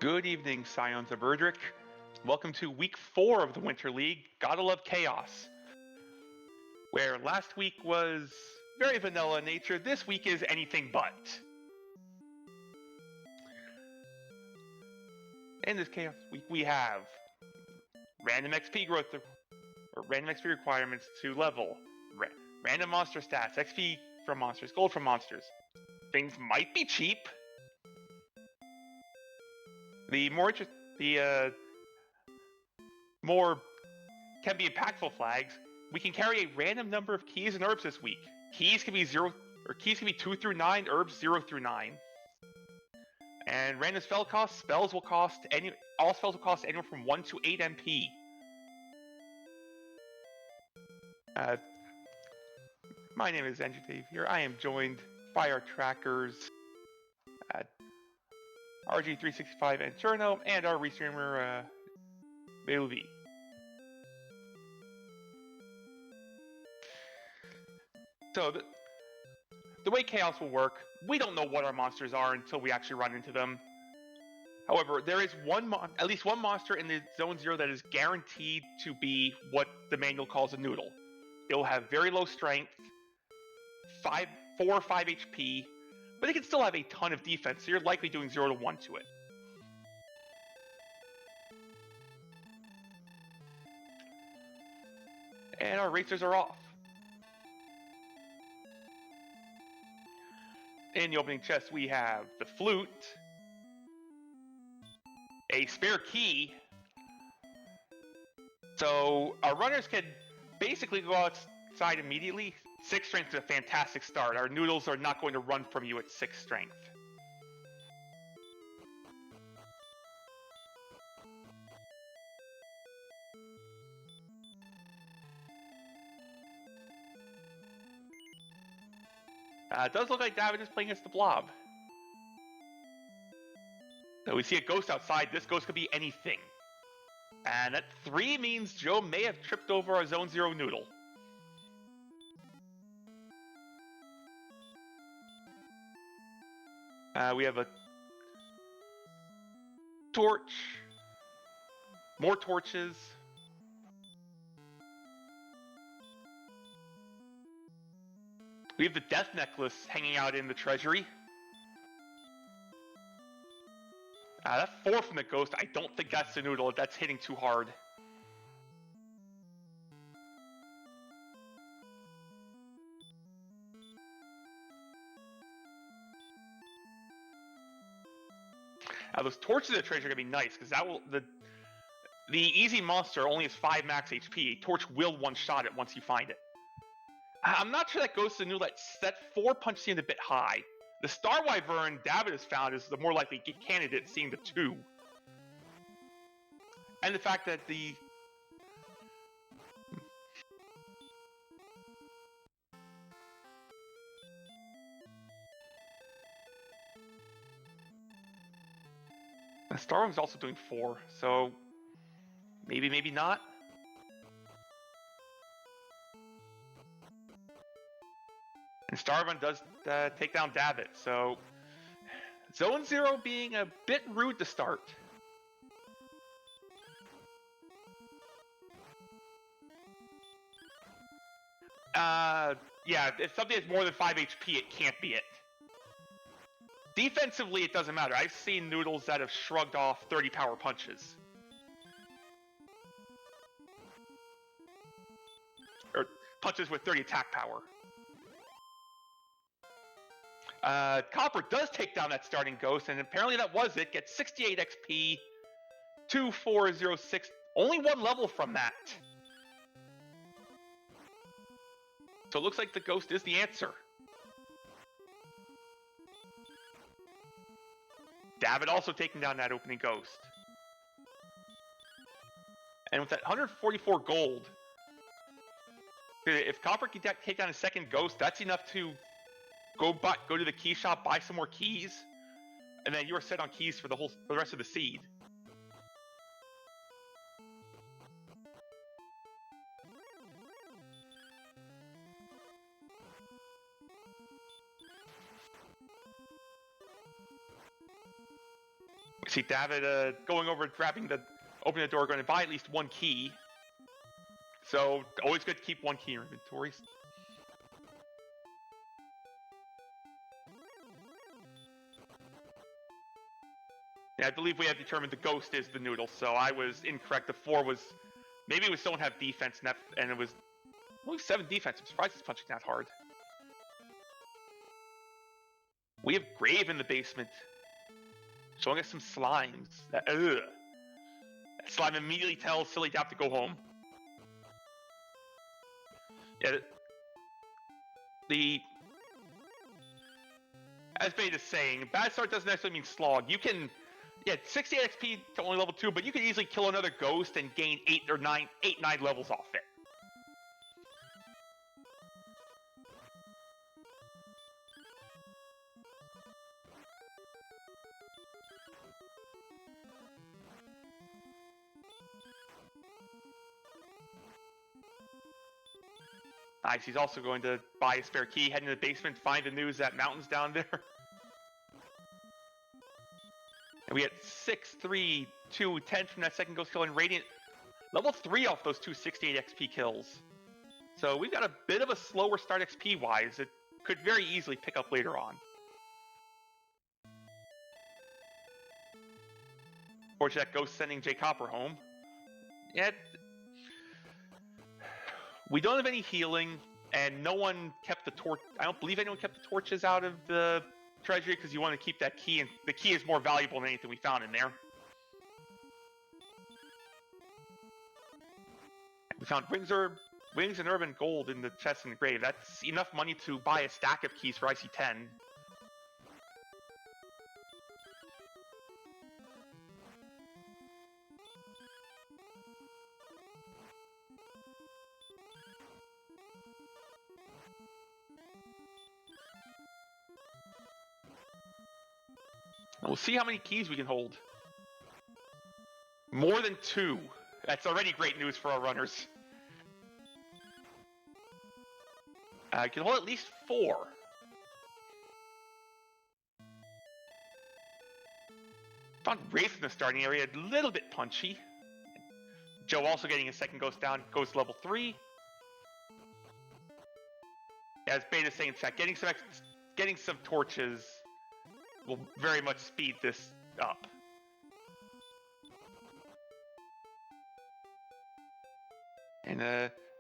Good evening, Scions of Erdrick. Welcome to week 4 of the Winter League, Gotta Love Chaos. Where last week was very vanilla in nature, this week is anything but. In this Chaos week we have random XP growth, or random XP requirements to level, random monster stats, XP from monsters, gold from monsters. Things might be cheap. The more can be impactful flags. We can carry a random number of keys and herbs this week. Keys can be 2 through 9, herbs 0 through 9. And random spell costs. All spells will cost anywhere from 1 to 8 MP. My name is Andrew Dave here. I am joined by our trackers, RG365 and Cherno, and our restreamer, Beluvi. So the way Chaos will work, we don't know what our monsters are until we actually run into them. However, there is at least one monster in the Zone 0 that is guaranteed to be what the manual calls a noodle. It will have very low strength, 4 or 5 HP, but it can still have a ton of defense, so you're likely doing 0 to 1 to it. And our racers are off. In the opening chest we have the flute, a spare key, so our runners can basically go outside immediately. 6 strength is a fantastic start. Our noodles are not going to run from you at 6 strength. It does look like David is playing against the blob. So we see a ghost outside. This ghost could be anything. And that 3 means Joe may have tripped over our Zone 0 noodle. We have a torch, more torches. We have the death necklace hanging out in the treasury. That 4 from the ghost, I don't think that's the noodle. That's hitting too hard. Those torches in the treasure are gonna be nice because that will the easy monster only has 5 max HP. A torch will one-shot it once you find it. I'm not sure that goes to the noodle. That 4 punch seemed a bit high. The Star Wyvern David has found is the more likely candidate, seeing the 2. And the fact that the Star Wyvern's also doing 4, so maybe not. And Starvin does take down David, so Zone 0 being a bit rude to start. Yeah, if something has more than 5 HP, it can't be it. Defensively, it doesn't matter. I've seen noodles that have shrugged off 30 power punches. Or punches with 30 attack power. Copper does take down that starting ghost, and apparently that was it. Gets 68 XP, 2406, only 1 level from that. So it looks like the ghost is the answer. David also taking down that opening ghost. And with that 144 gold, if Copper can take down a second ghost, that's enough to go to the key shop, buy some more keys, and then you are set on keys for the rest of the seed. See David going over, grabbing opening the door, going to buy at least one key. So always good to keep one key in your inventories. Yeah, I believe we have determined the ghost is the noodle, so I was incorrect. The 4 was, maybe we don't have defense, and it was only 7 defense. I'm surprised it's punching that hard. We have Grave in the basement, showing us some slimes. That slime immediately tells sillydabbit to go home. Yeah, as Bait is saying, bad start doesn't necessarily mean slog. You can, 68 XP to only level 2, but you can easily kill another ghost and gain 8 or 9 levels off it. Nice, he's also going to buy a spare key, head into the basement, find the news that Mountain's down there. And we get 6, 3, 2, 10 from that second ghost kill, and Radiant level 3 off those 2 68 XP kills. So we've got a bit of a slower start XP-wise. It could very easily pick up later on. Fortunately, that ghost sending jkoper home. Yeah, we don't have any healing, and no one kept the torch. I don't believe anyone kept the torches out of the treasury because you want to keep that key, and the key is more valuable than anything we found in there. We found wings and urban gold in the chest in the grave. That's enough money to buy a stack of keys for ic10. We'll see how many keys we can hold. More than 2. That's already great news for our runners. You can hold at least 4. Found Wraith in the starting area, a little bit punchy. Joe also getting a second ghost down, goes to level 3. As Beta's saying in chat, getting some torches will very much speed this up. And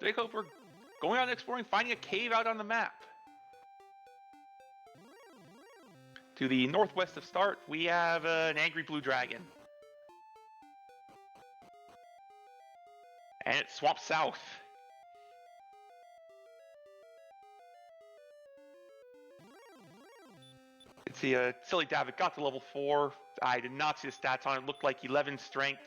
jkoper going out and exploring, finding a cave out on the map. To the northwest of start, we have an angry blue dragon. And it's Swamp South. Let's see, sillydabbit got to level 4. I did not see the stats on it. It looked like 11 strength.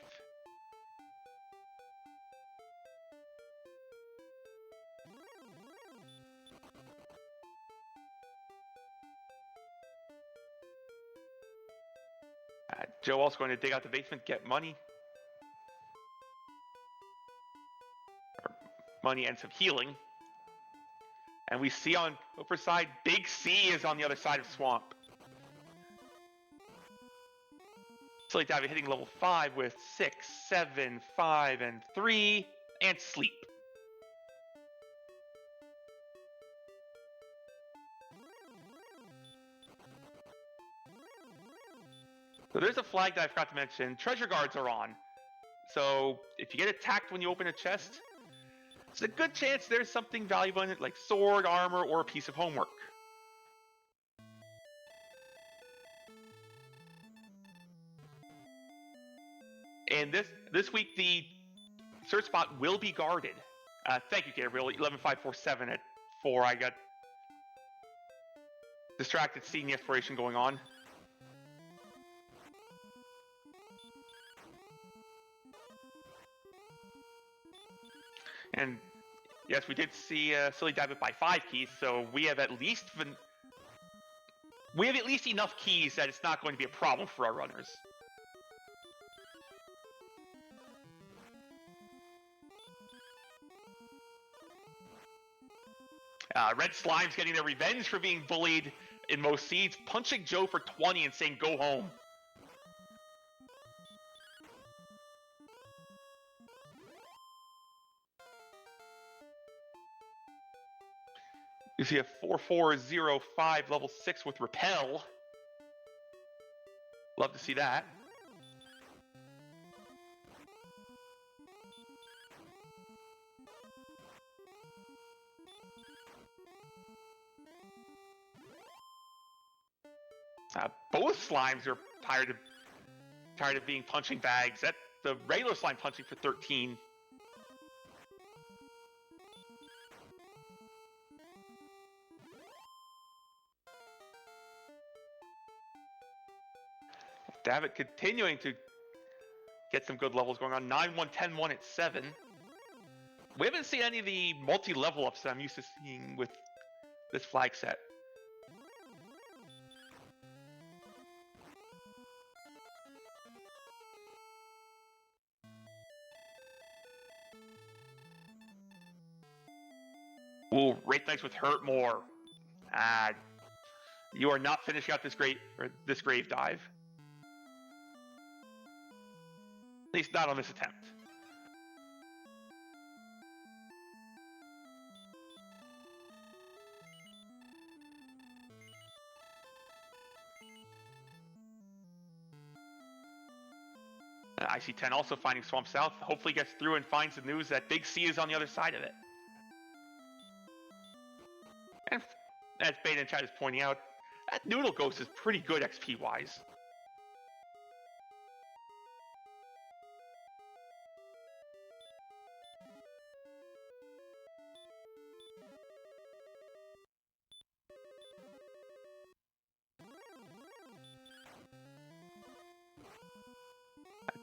Joe also going to dig out the basement, get money. Money and some healing. And we see on upper side, Big C is on the other side of Swamp. sillydabbit hitting level 5 with 6, 7, 5, and 3, and sleep. So there's a flag that I forgot to mention. Treasure guards are on. So if you get attacked when you open a chest, it's a good chance there's something valuable in it, like sword, armor, or a piece of homework. And this week, the search spot will be guarded. Thank you, Gabriel. 11547 at 4. I got distracted seeing the exploration going on. And yes, we did see sillydabbit buy 5 keys, so we have at least enough keys that it's not going to be a problem for our runners. Red Slime's getting their revenge for being bullied in most seeds, punching Joe for 20 and saying go home. You see a 4405 level 6 with repel. Love to see that. Both slimes are tired of being punching bags. That the regular slime punching for 13. Davitt continuing to get some good levels going on. 9-1, 10-1 at 7. We haven't seen any of the multi-level ups that I'm used to seeing with this flag set. Ooh, Wraith Knights with Hurt More. You are not finishing out this grave dive. At least not on this attempt. ic10 also finding Swamp South. Hopefully gets through and finds the news that Big C is on the other side of it. And as Beta in chat is pointing out, that Noodle Ghost is pretty good XP-wise.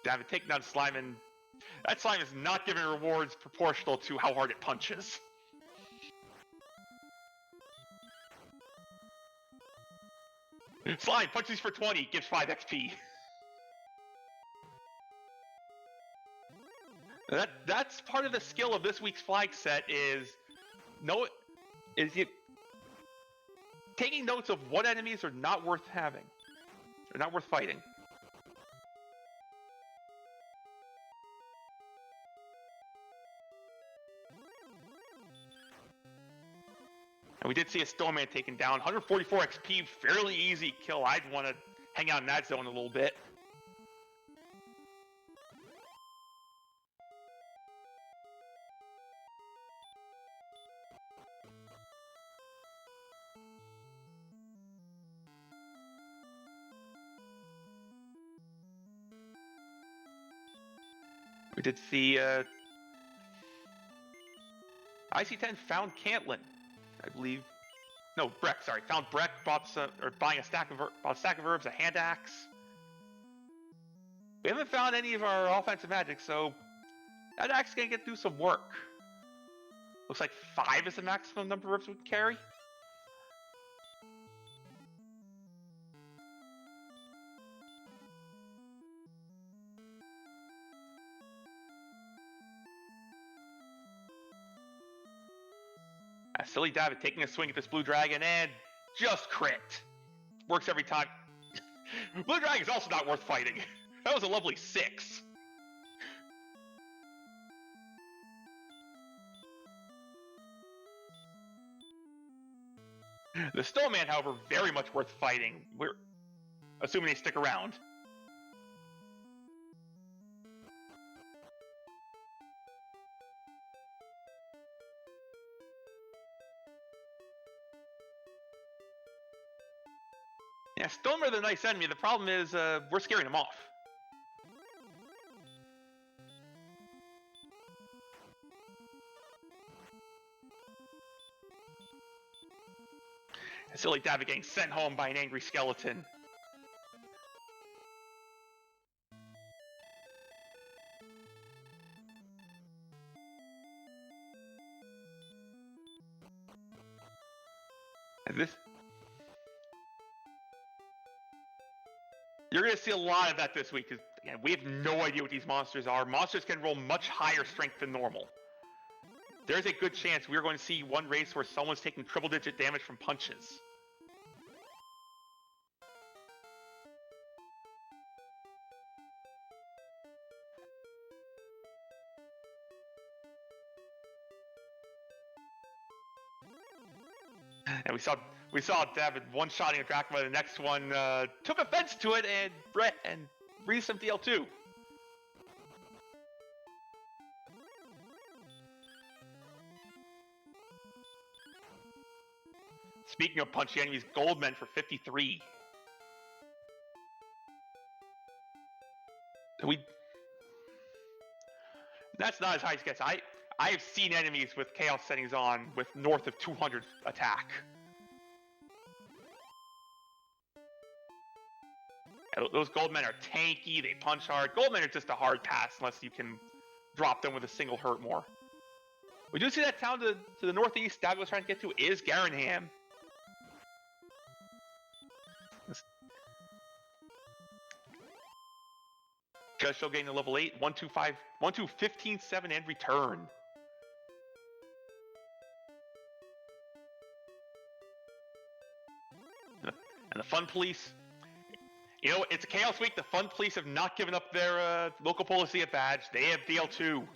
David taking down Slime, and that Slime is not giving rewards proportional to how hard it punches. Slime punches for 20, gives 5 XP. That's part of the skill of this week's flag set is taking notes of what enemies are not worth having. They're not worth fighting. And we did see a Snowman taken down. 144 XP, fairly easy kill. I'd want to hang out in that zone a little bit. We did see ic10 found Cantlin, I believe. No, Breck. Sorry, found Breck. Buying a stack of herbs, a hand axe. We haven't found any of our offensive magic, so that axe is gonna do some work. Looks like 5 is the maximum number of herbs we can carry. Silly Dabbit taking a swing at this Blue Dragon and just crit. Works every time. Blue Dragon is also not worth fighting. That was a lovely 6. The Snowman, however, very much worth fighting. We're assuming they stick around. Yeah, Stonemer is a nice enemy. The problem is we're scaring them off. Silly Dabbit getting sent home by an angry skeleton. And this... You're going to see a lot of that this week, because again, we have no idea what these monsters are. Monsters can roll much higher strength than normal. There's a good chance we're going to see one race where someone's taking triple-digit damage from punches. And we saw David one-shotting a Drachma. The next one took offense to it and breathed some DL2. Speaking of punchy enemies, Goldmen for 53. That's not as high as it gets. I have seen enemies with chaos settings on with north of 200 attack. And those Goldmen are tanky, they punch hard. Goldmen are just a hard pass unless you can drop them with a single hurt more. We do see that town to the northeast David was trying to get to is Garanham. Judgejoe getting to level 8, 125, 1-2-15-7 and return. And the Fun Police, you know, it's a Chaos Week. The Fun Police have not given up their local policia badge. They have DL2.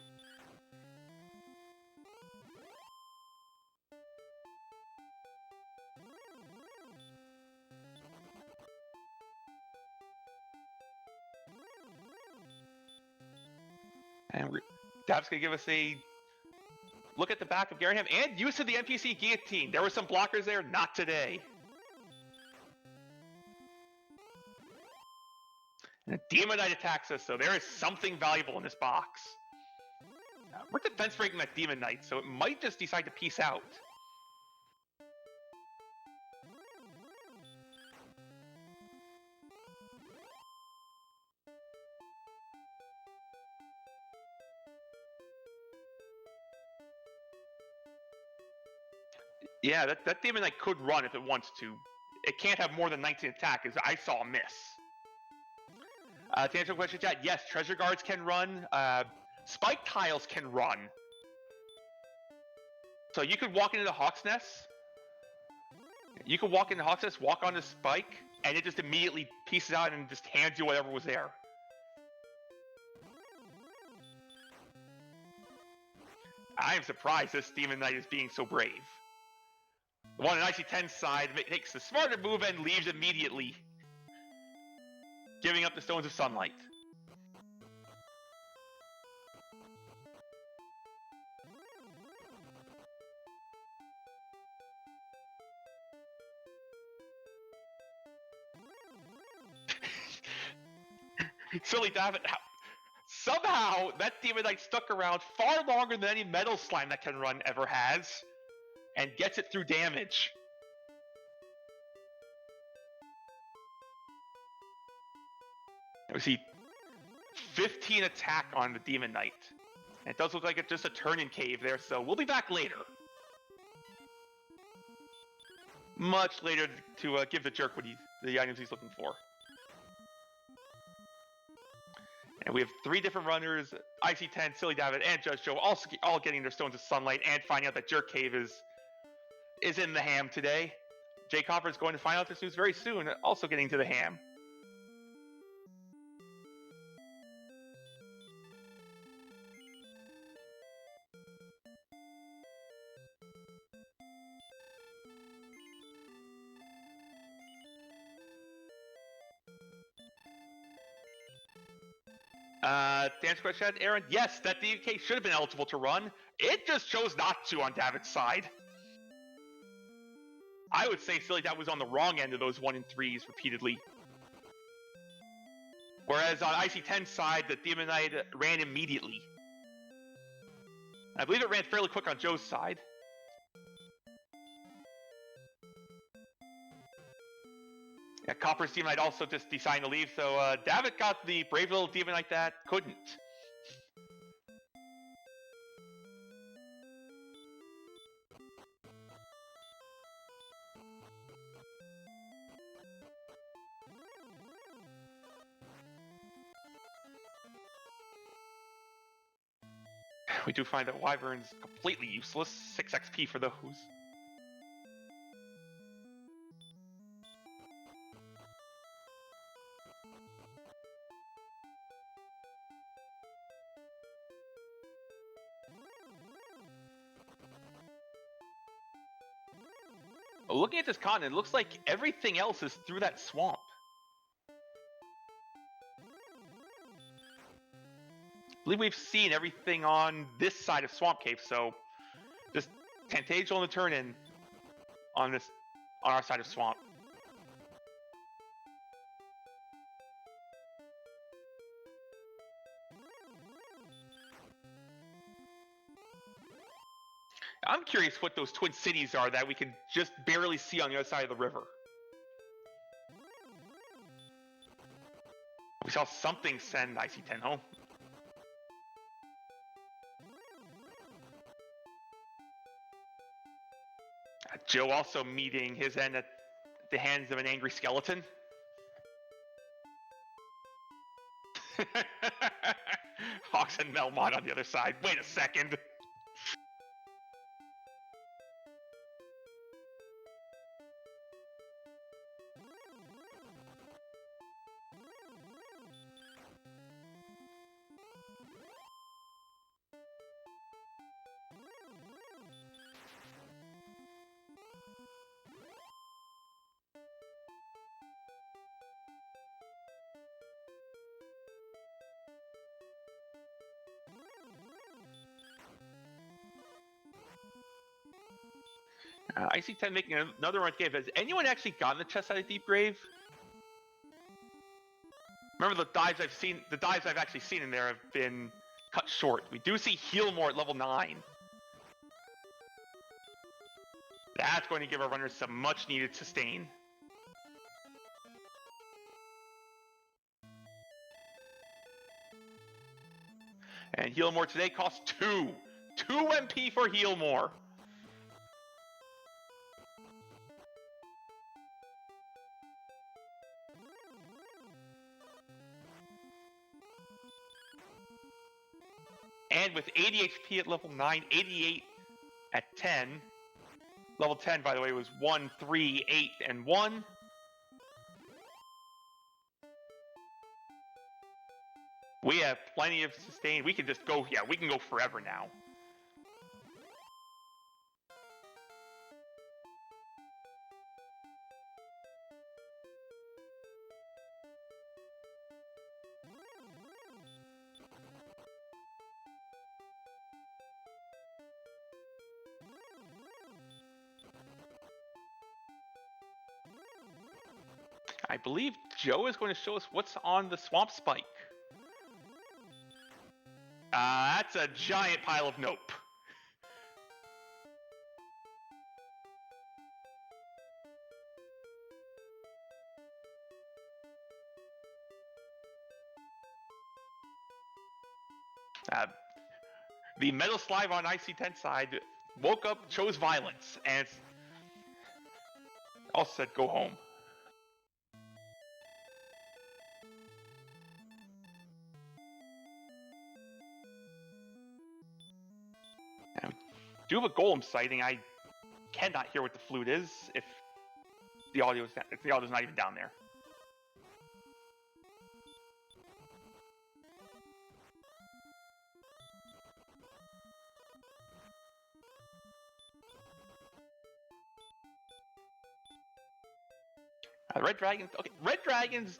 And Dav's going to give us a look at the back of Garanham and use of the NPC guillotine. There were some blockers there, not today. And a Demon Knight attacks us, so there is something valuable in this box. We're defense breaking that Demon Knight, so it might just decide to peace out. Yeah, that Demon Knight could run if it wants to. It can't have more than 19 attack, as I saw a miss. To answer the question, chat, yes, Treasure Guards can run. Spike Tiles can run. So you could walk into the Hawk's Nest. You could walk into Hawk's Nest, walk on the Spike, and it just immediately pieces out and just hands you whatever was there. I am surprised this Demon Knight is being so brave. The one on ic10's side makes the smarter move and leaves immediately, giving up the Stones of Sunlight. Silly Dabbit. Somehow, that Demon Knight stuck around far longer than any Metal Slime that can run ever has, and gets it through damage. We see 15 attack on the Demon Knight. And it does look like it's just a turn-in cave there, so we'll be back later. Much later to give the jerk what the items he's looking for. And we have 3 different runners, ic10, Silly Dabbit, and Judgejoe, all getting their Stones of Sunlight and finding out that Jerk Cave is in the ham today. jkoper is going to find out this news very soon, also getting to the ham. To answer question, Aaron, yes, that DK should have been eligible to run. It just chose not to on David's side. I would say Silly Dabbit was on the wrong end of those 1 and 3s repeatedly. Whereas on ic10's side, the Demon Knight ran immediately. I believe it ran fairly quick on Joe's side. Yeah, Copper's Demon Knight also just decided to leave, so David got the brave little Demon Knight that couldn't. We do find that Wyvern's completely useless, 6 XP for those. Looking at this continent, it looks like everything else is through that swamp. I believe we've seen everything on this side of Swamp Cave, so just Tantagel on the turn in on our side of Swamp. I'm curious what those twin cities are that we can just barely see on the other side of the river. We saw something send IC10 home. Joe also meeting his end at the hands of an angry skeleton. Hawks and Melmont on the other side. Wait a second. IC10 making another run cave. Has anyone actually gotten the chest out of Deep Grave? Remember the dives I've seen? The dives I've actually seen in there have been cut short. We do see heal more at level 9. That's going to give our runners some much needed sustain. And heal more today costs 2. 2 MP for heal more. And with 80 HP at level 9, 88 at 10. Level 10, by the way, was 1, 3, 8, and 1. We have plenty of sustain. We can just go, yeah, we can go forever now. I believe Joe is going to show us what's on the Swamp Spike. That's a giant pile of nope. The Metal Slime on IC10 side woke up, chose violence, and also said go home. Do have a golem sighting. I cannot hear what the flute is if the audio's not even down there. Red Dragons. Okay, Red Dragons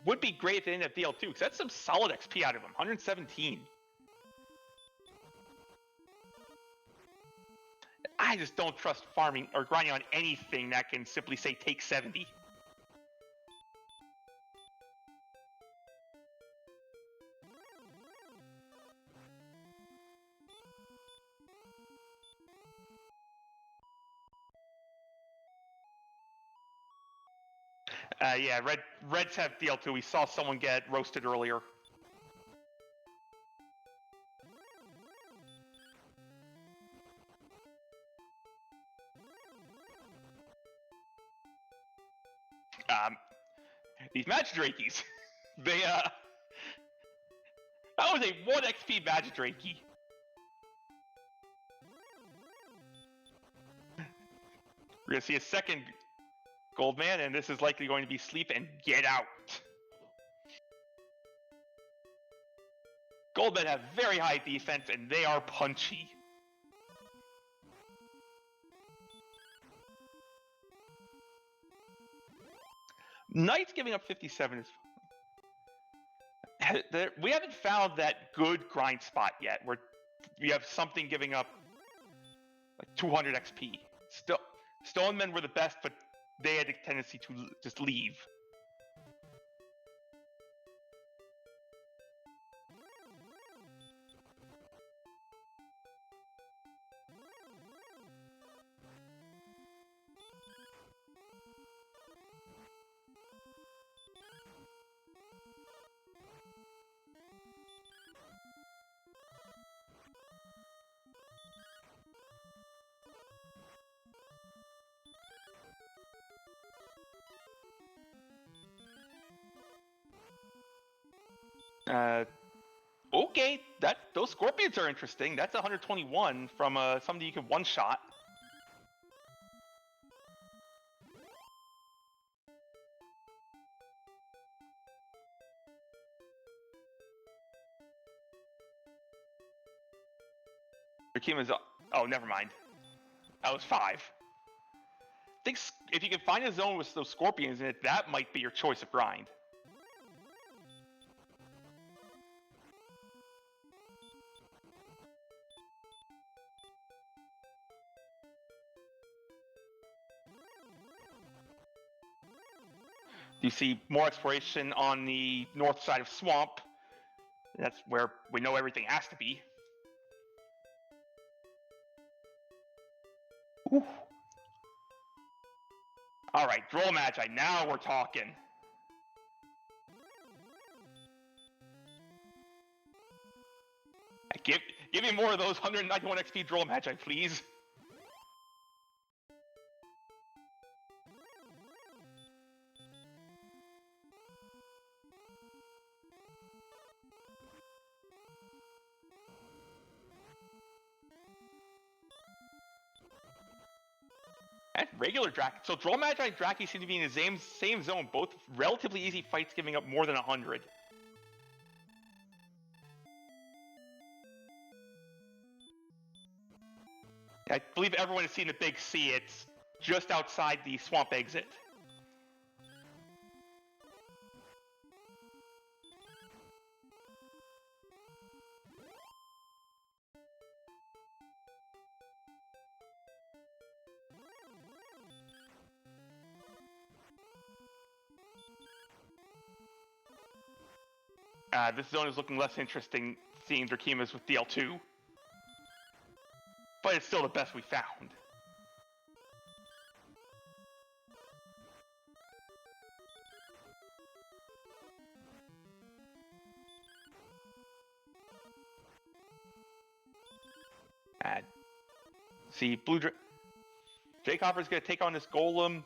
would be great at the end of DL2 because that's some solid XP out of them. 117. I just don't trust farming or grinding on anything that can simply say take 70. Yeah, Reds have DL2. We saw someone get roasted earlier. These Magidrakies, they that was a 1 XP Magidraki. We're gonna see a second Goldman, and this is likely going to be sleep and get out. Goldmen have very high defense, and they are punchy. Knight's giving up 57 is... We haven't found that good grind spot yet, where we have something giving up like 200 XP. Stonemen were the best, but they had a tendency to just leave. Okay, those scorpions are interesting. That's 121 from something you can one-shot. Rakima's... Oh, never mind. That was 5. I think if you can find a zone with those scorpions in it, that might be your choice of grind. You see more exploration on the north side of Swamp. That's where we know everything has to be. Ooh. Alright, Droll Magi, now we're talking. Give me more of those 191 XP Droll Magi, please. And regular Draki. So Droll Magi and Draki seem to be in the same zone, both relatively easy fights giving up more than 100. I believe everyone has seen the big C. It's just outside the swamp exit. This zone is looking less interesting seeing Drakimas with DL2. But it's still the best we found. See, jkoper is going to take on this golem.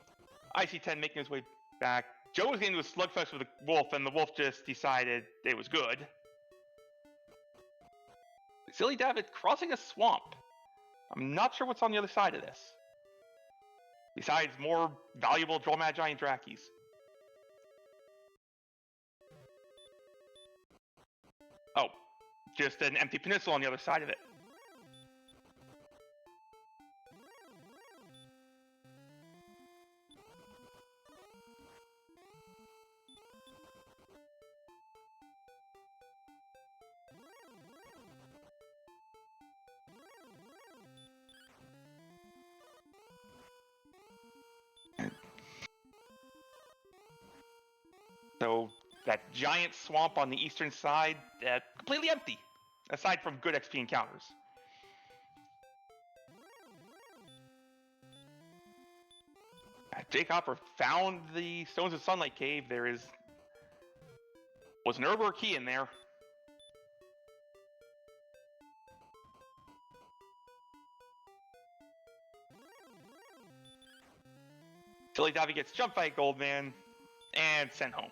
ic10 making his way back. Joe was getting into a slugfest with the wolf, and the wolf just decided it was good. sillydabbit crossing a swamp. I'm not sure what's on the other side of this. Besides more valuable Droll Magi and Drakis. Oh, just an empty peninsula on the other side of it. So that giant swamp on the eastern side, completely empty, aside from good XP encounters. jkoper found the Stones of Sunlight Cave. There was an herb or a key in there. sillydabbit gets jumped by a Goldman and sent home.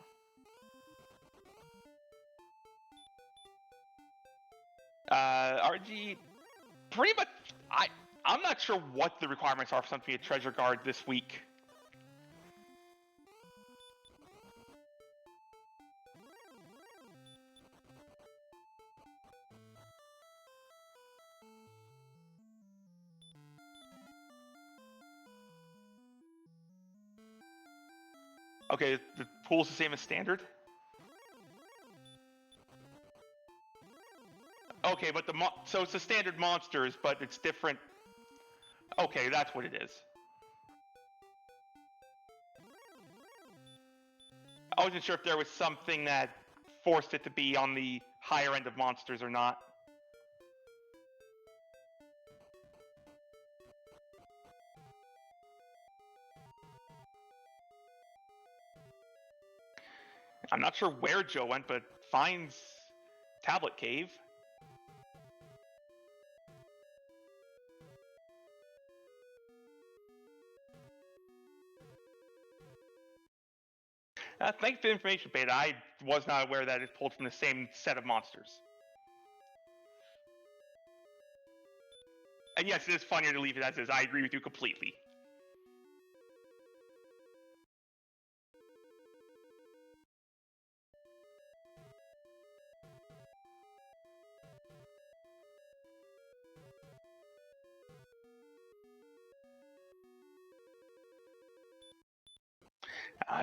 RG, pretty much, I'm not sure what the requirements are for something to be a treasure guard this week. Okay, the pool's the same as standard. Okay, but so it's the standard monsters, but it's different. Okay, that's what it is. I wasn't sure if there was something that forced it to be on the higher end of monsters or not. I'm not sure where Joe went, but finds Tablet Cave. Thanks for the information, Beta. I was not aware that it's pulled from the same set of monsters. And yes, it is funnier to leave it as is. I agree with you completely.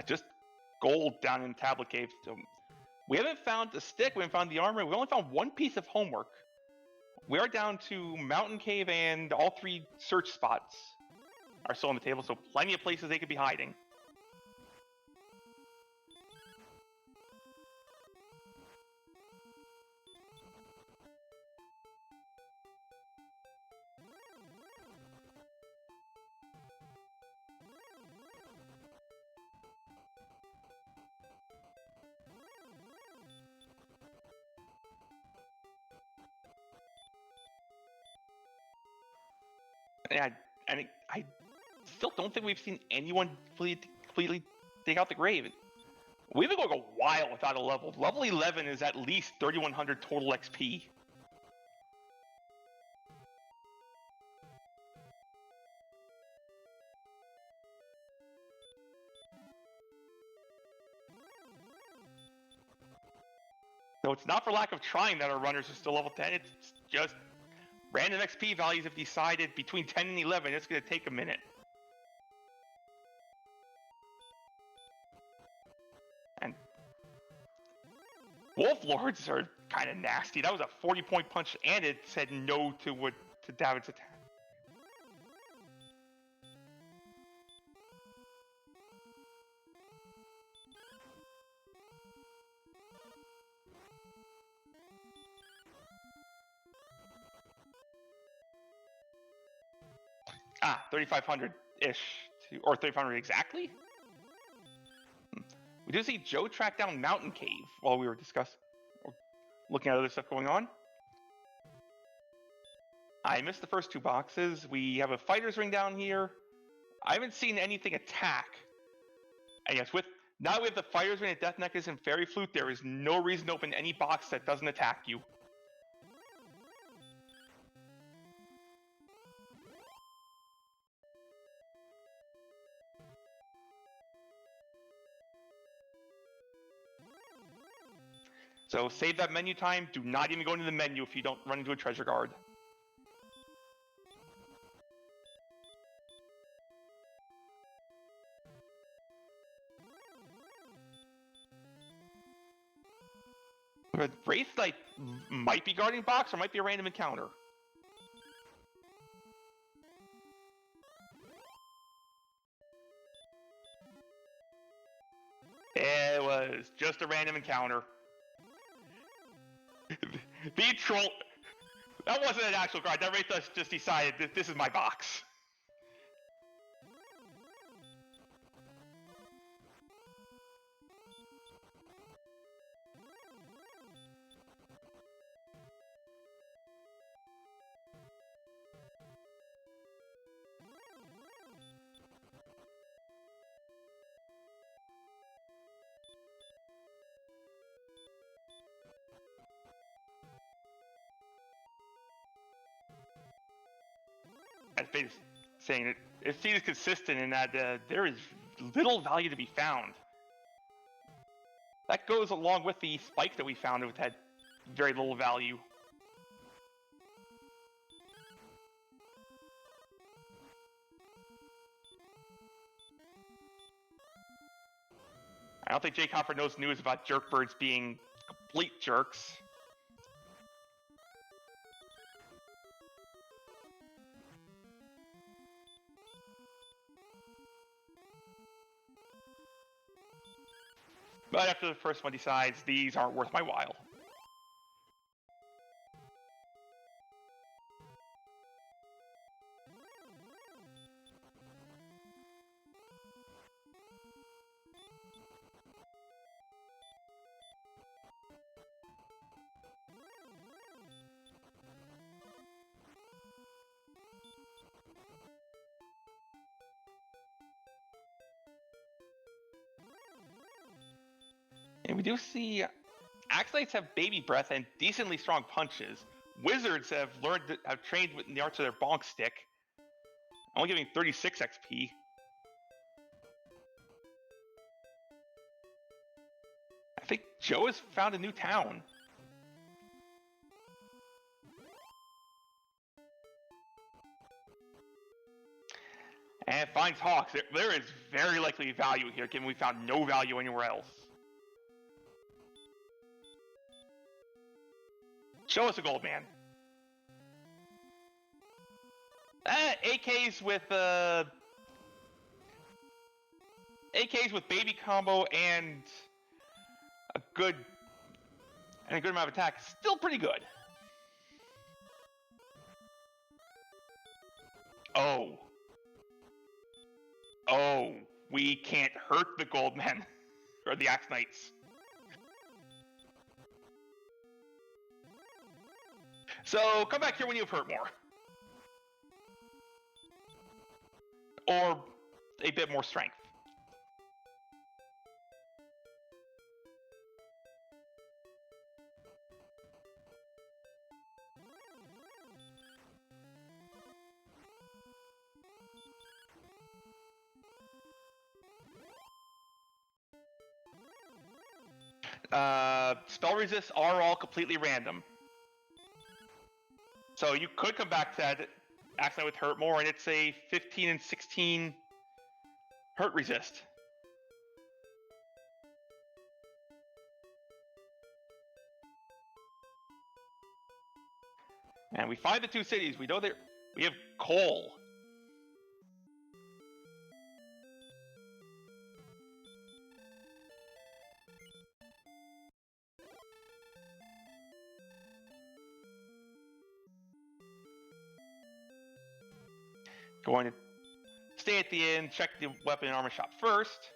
Just gold down in Tablet Cave. So we haven't found the stick, we haven't found the armor, we only found one piece of homework. We are down to Mountain Cave, and all 3 search spots are still on the table, so plenty of places they could be hiding. And I still don't think we've seen anyone completely dig out the grave. We've been going a while without a level. Level 11 is at least 3,100 total XP. So it's not for lack of trying that our runners are still level 10, it's just random XP values have decided between 10 and 11, it's going to take a minute. And Wolf Lords are kind of nasty. That was a 40-point punch, and it said no to David's attack. Ah, 3,500-ish, or 3,500 exactly? We do see Joe track down Mountain Cave while we were looking at other stuff going on. I missed the first 2 boxes. We have a fighter's ring down here. I haven't seen anything attack. And yes, now with the fighter's ring, Death Necklace, and Fairy Flute, there is no reason to open any box that doesn't attack you. So save that menu time. Do not even go into the menu if you don't run into a treasure guard. But Wraith Knight might be guarding box or might be a random encounter. It was just a random encounter. The troll. That wasn't an actual guard. That Wraith just decided that this is my box. As Fade's saying, it seems consistent in that there is little value to be found. That goes along with the spike that we found, which had very little value. I don't think jkoper knows news about jerkbirds being complete jerks. But after the first one decides, these aren't worth my while. And we do see Axelites have baby breath and decently strong punches. Wizards have trained with the arts of their bonk stick, only giving 36 XP. I think Joe has found a new town. And finds Hawks. There is very likely value here, given we found no value anywhere else. Show us a gold, man. AKs with baby combo and a good amount of attack. Still pretty good. Oh, we can't hurt the gold men or the Axe Knights. So come back here when you've hurt more. Or a bit more strength. Spell resists are all completely random. So you could come back to that Axe Knight with hurt more, and it's a 15 and 16 hurt resist. And we find the two cities. We know that we have coal. Going to stay at the inn, check the weapon and armor shop first.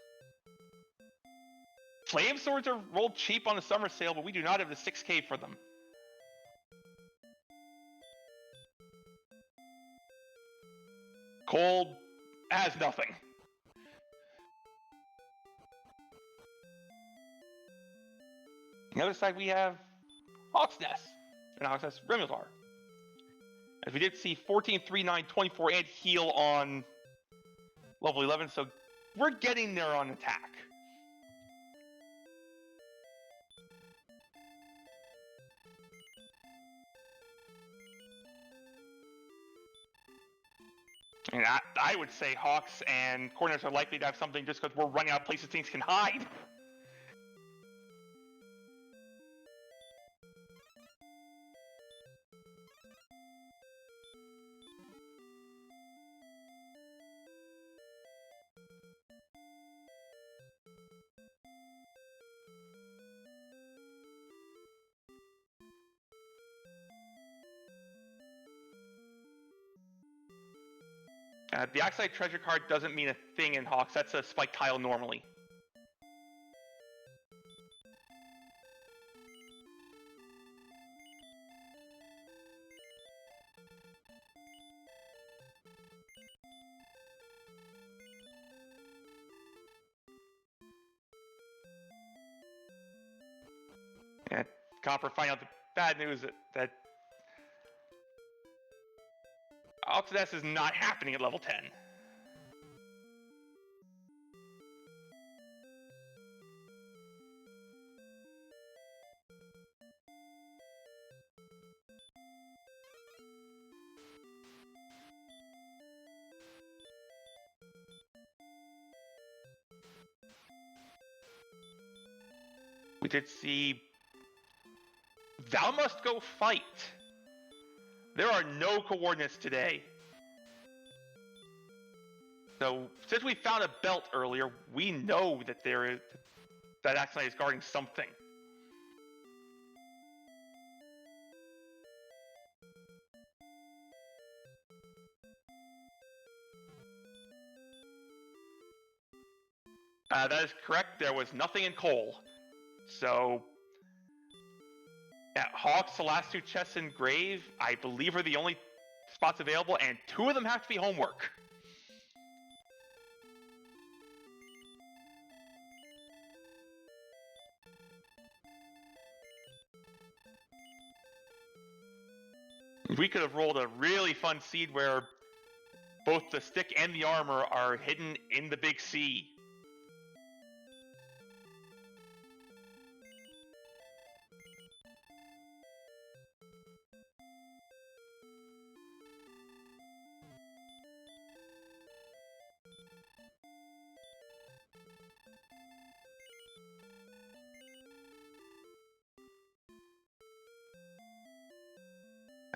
Flame swords are rolled cheap on the summer sale, but we do not have the 6k for them. Cold has nothing. On the other side, we have Hawk's Nest and Hawk's Nest Remildar. As we did see 14, 3, 9, 24, and heal on level 11, so we're getting there on attack. And I would say Hawks and Corners are likely to have something just because we're running out of places things can hide. The Axelite treasure card doesn't mean a thing in Hawks. That's a spike tile normally. And Copper find out the bad news that Oxidus is not happening at level 10. We did see Thou Must Go Fight. There are no coordinates today. So since we found a belt earlier, we know that that Axonite is guarding something. That is correct. There was nothing in coal. So, yeah, Hawks, the last 2 chests in Grave, I believe are the only spots available, and 2 of them have to be homework. We could have rolled a really fun seed where both the stick and the armor are hidden in the big C.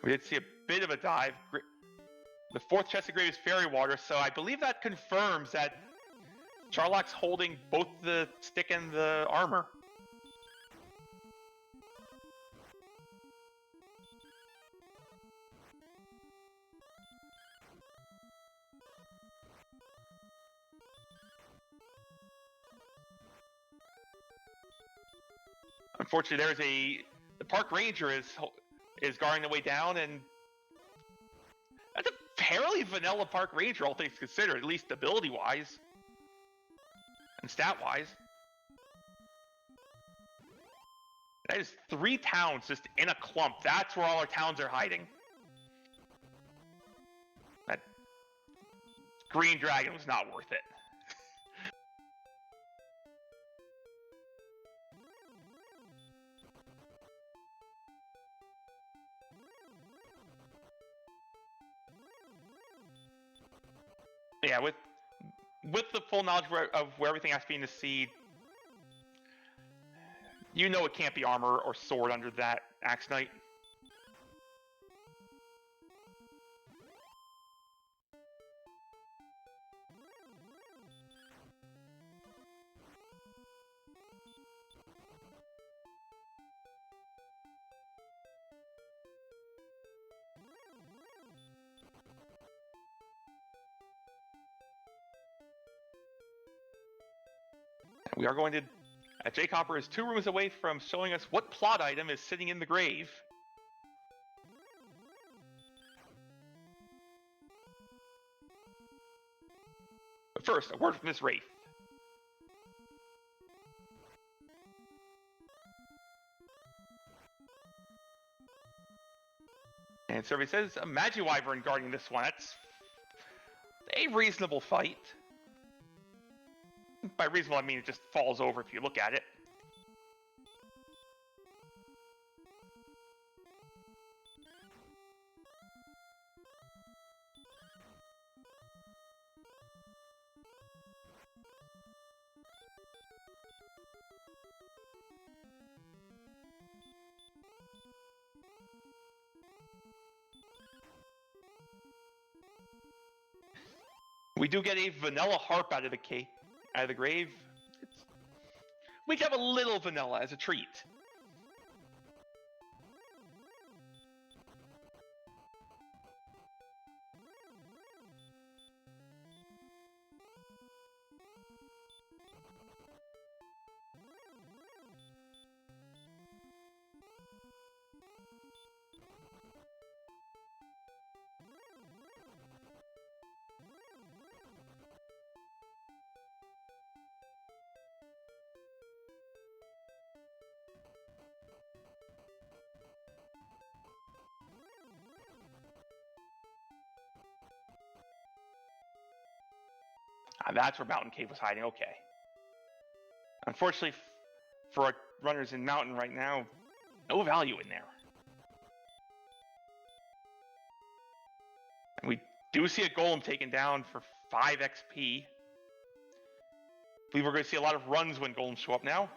We did see a bit of a dive. The 4th chest of Grave is Fairy Water, so I believe that confirms that Charlock's holding both the stick and the armor. Unfortunately, the park ranger is guarding the way down, and that's a fairly vanilla park ranger, all things considered, at least ability-wise and stat-wise. That is 3 towns just in a clump. That's where all our towns are hiding. That green dragon was not worth it. Yeah, with the full knowledge of where everything has to be in the seed, you know it can't be armor or sword under that Axonite. We are going to... jkoper is 2 rooms away from showing us what plot item is sitting in the grave. But first, a word from Miss Wraith. And survey says, a Magiwyvern guarding this one. That's a reasonable fight. By reasonable, I mean it just falls over if you look at it. We do get a vanilla harp out of the grave. We have a little vanilla as a treat. That's where Mountain Cave was hiding. Okay. Unfortunately, for our runners in Mountain right now, no value in there. And we do see a golem taken down for 5 XP. I believe we're going to see a lot of runs when golems show up now.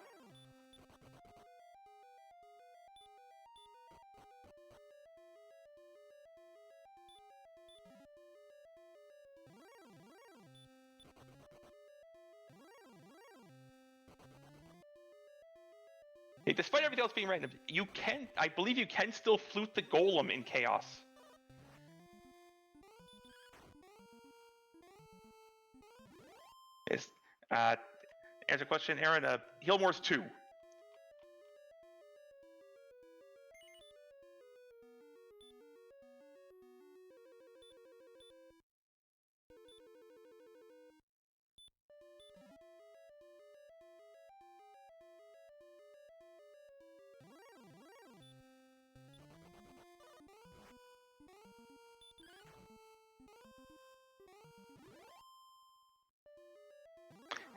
Despite everything else being random, you can, I believe you can still flute the golem in Chaos. Yes. Answer question, Aaron. Healmore's 2.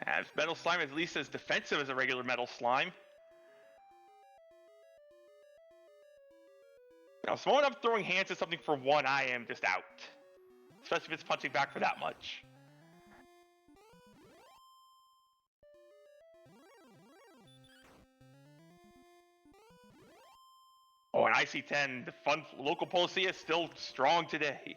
As Metal Slime is at least as defensive as a regular Metal Slime. Now, so when I'm throwing hands at something for 1, I am just out. Especially if it's punching back for that much. Oh, and ic10, the fun local policy is still strong today.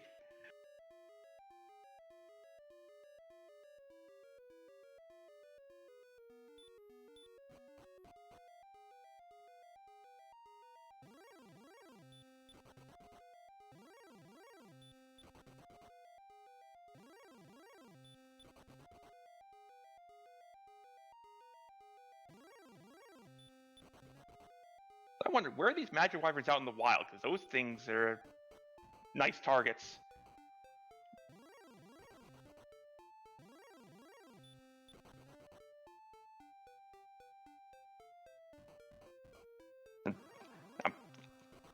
I wonder, where are these magic wyverns out in the wild? Because those things are nice targets.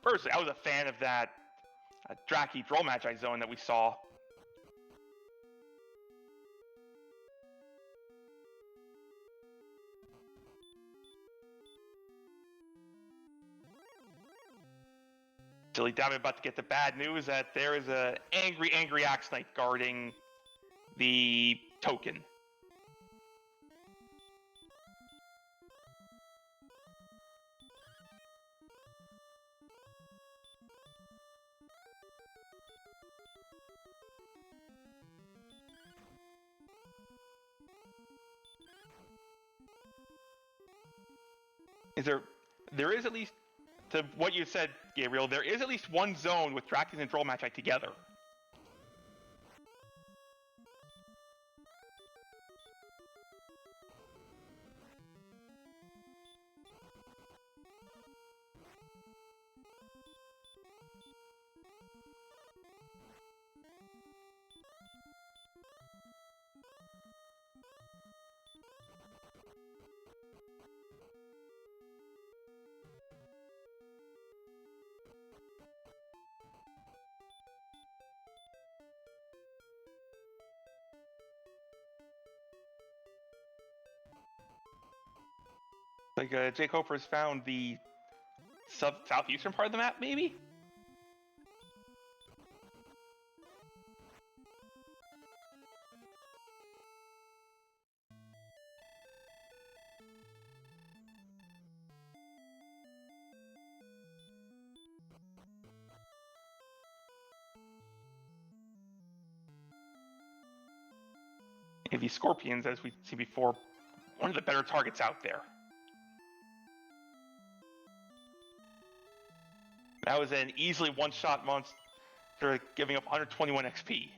Personally, I was a fan of that Draki Droll Magi zone that we saw. sillydabbit about to get the bad news that there is a angry Axe Knight guarding the token. There is at least, to what you said, Gabriel, there is at least one zone with Drakis and Droll Magi together. Like jkoper has found the southeastern part of the map, maybe? And these scorpions, as we see before, one of the better targets out there. That was an easily one-shot monster giving up 121 XP.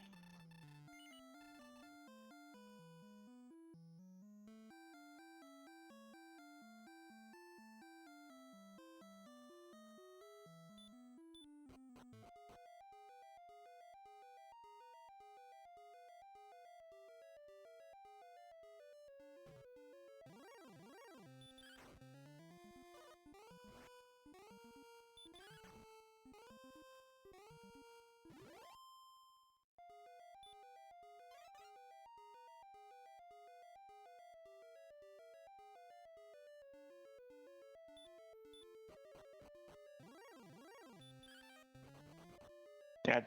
Yeah,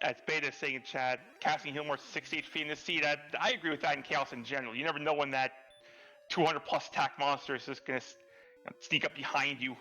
as Beta saying in chat, casting Healmore 60 HP in this seed, I agree with that in Chaos in general. You never know when that 200 plus attack monster is just going to sneak up behind you.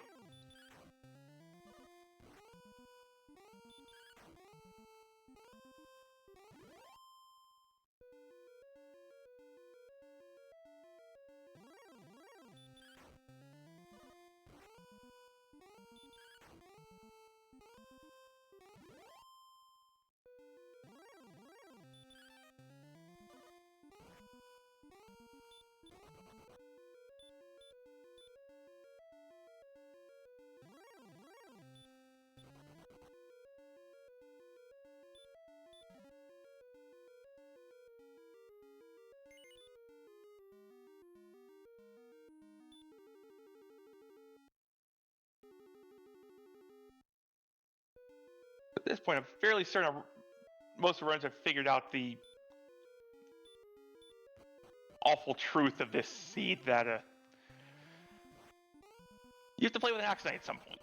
this point, I'm fairly certain most of the runners have figured out the awful truth of this seed that you have to play with an Axe Knight at some point.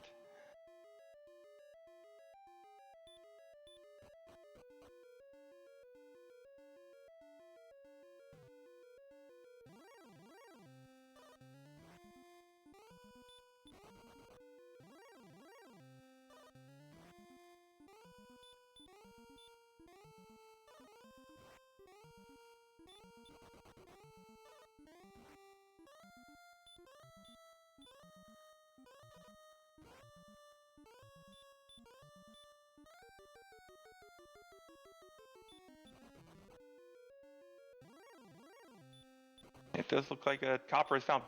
It does look like Copper has found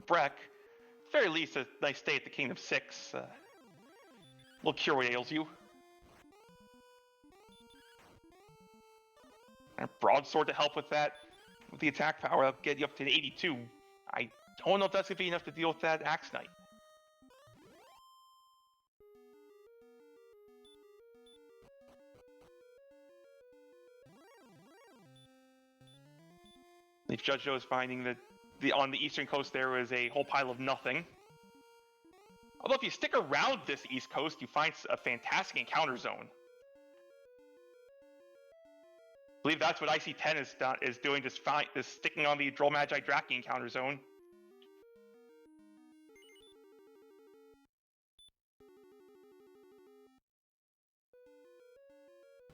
Breck. At the very least, a nice stay at the Kingdom 6. Little cure what ails you. And a broadsword to help with that. With the attack power, that'll get you up to an 82. I don't know if that's going to be enough to deal with that Axe Knight. If Judgejoe is finding that on the eastern coast there was a whole pile of nothing. Although if you stick around this east coast, you find a fantastic encounter zone. I believe that's what ic10as is doing, just sticking on the Droll Magi Draki encounter zone.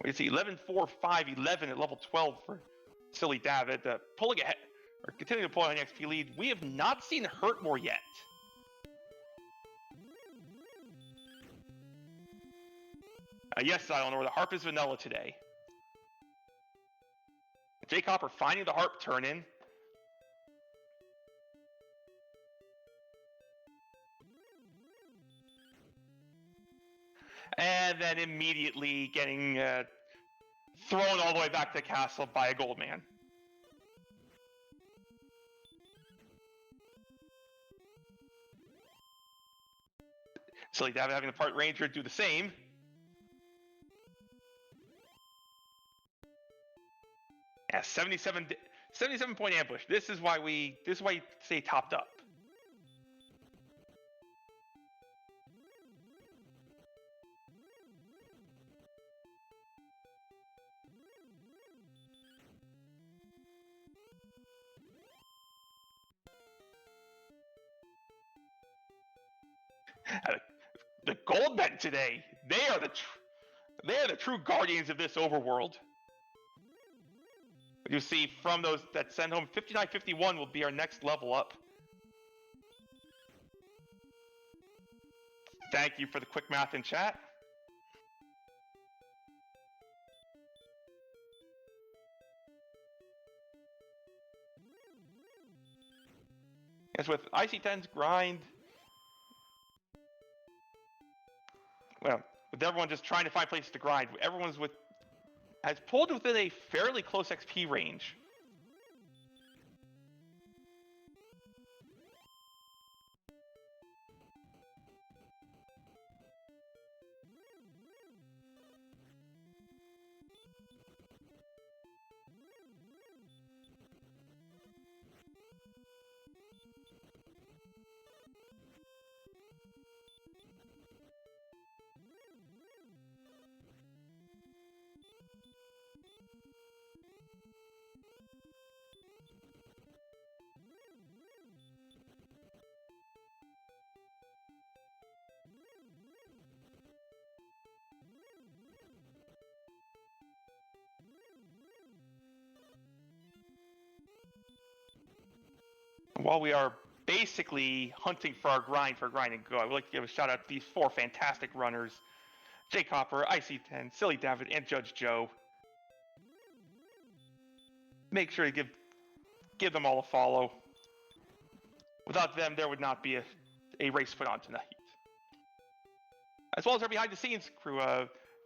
We see 11, 4, 5, 11 at level 12 for Silly Dabbit, pulling ahead, or continuing to pull on the XP lead. We have not seen Hurtmore yet. Yes, Eleanor, the harp is vanilla today. jkoper finding the harp turn in. And then immediately getting thrown all the way back to the castle by a gold man. Silly Dabbit having the part ranger do the same. Yeah, 77 point ambush. This is why you stay topped up. The gold men today, they are the true guardians of this overworld. You see from those that send home 59-51 will be our next level up. Thank you for the quick math in chat. As with ic10's grind, well, with everyone just trying to find places to grind, has pulled within a fairly close XP range. While we are basically hunting for our grind and go, I would like to give a shout out to these 4 fantastic runners: jkoper, ic10, Silly Dabbit, and Judgejoe. Make sure to give them all a follow. Without them, there would not be a race put on tonight. As well as our behind the scenes crew,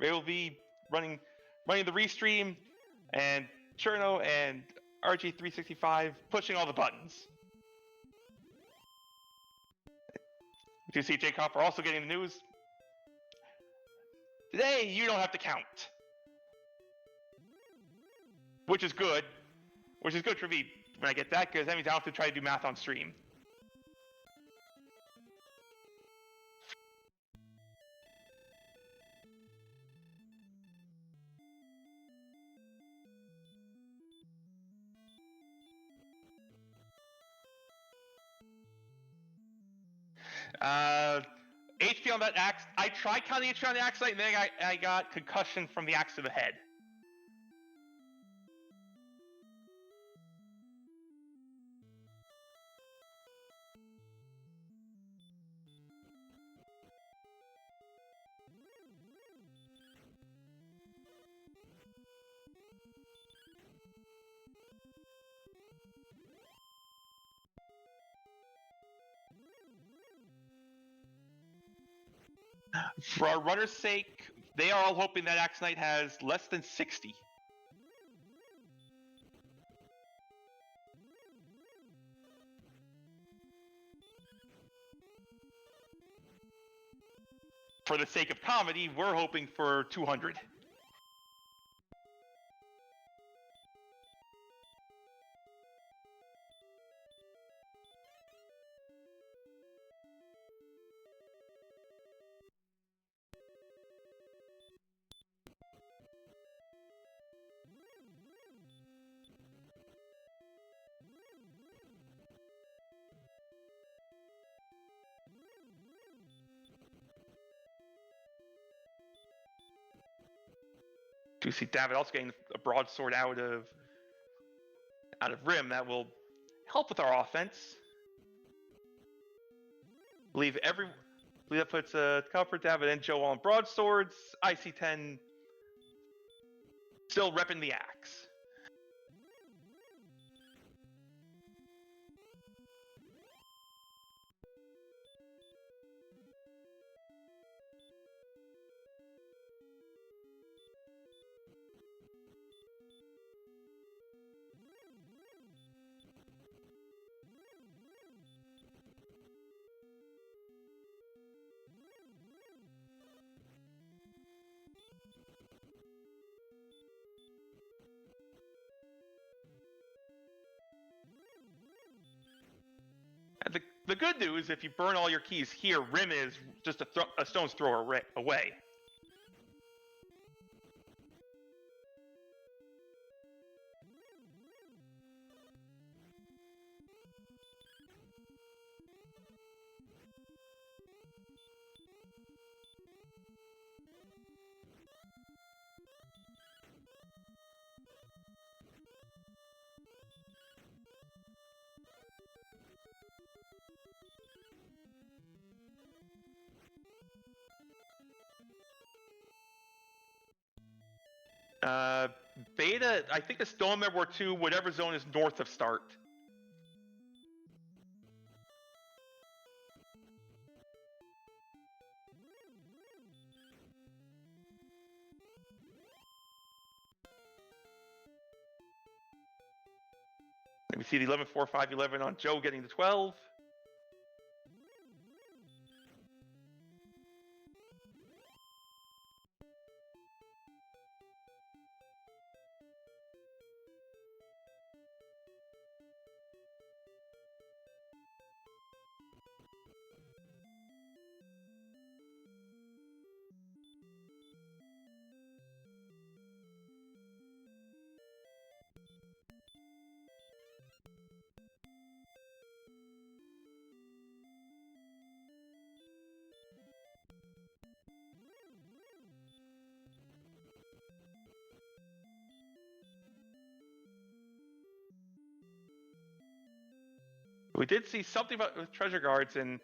they will be running the restream, and Cherno and RG365 pushing all the buttons. You see jkoper also getting the news. Today, you don't have to count. Which is good. Which is good for me when I get that, because that means I don't have to try to do math on stream. HP on that axe. I tried counting HP on the axe, and then I got concussion from the axe to the head. For our runner's sake, they are all hoping that Axe Knight has less than 60. For the sake of comedy, we're hoping for 200. Do see David also getting a broadsword out of Rim that will help with our offense. Believe that puts Copper, David, and Joe on broadswords. ic10 still repping the axe. The good news, if you burn all your keys here, Rim is just a stone's throw away. Beta, I think the Stone Member 2, whatever zone is north of start. We see the 11, 4, 5, 11 on Joe getting the 12. We did see something about with treasure guards from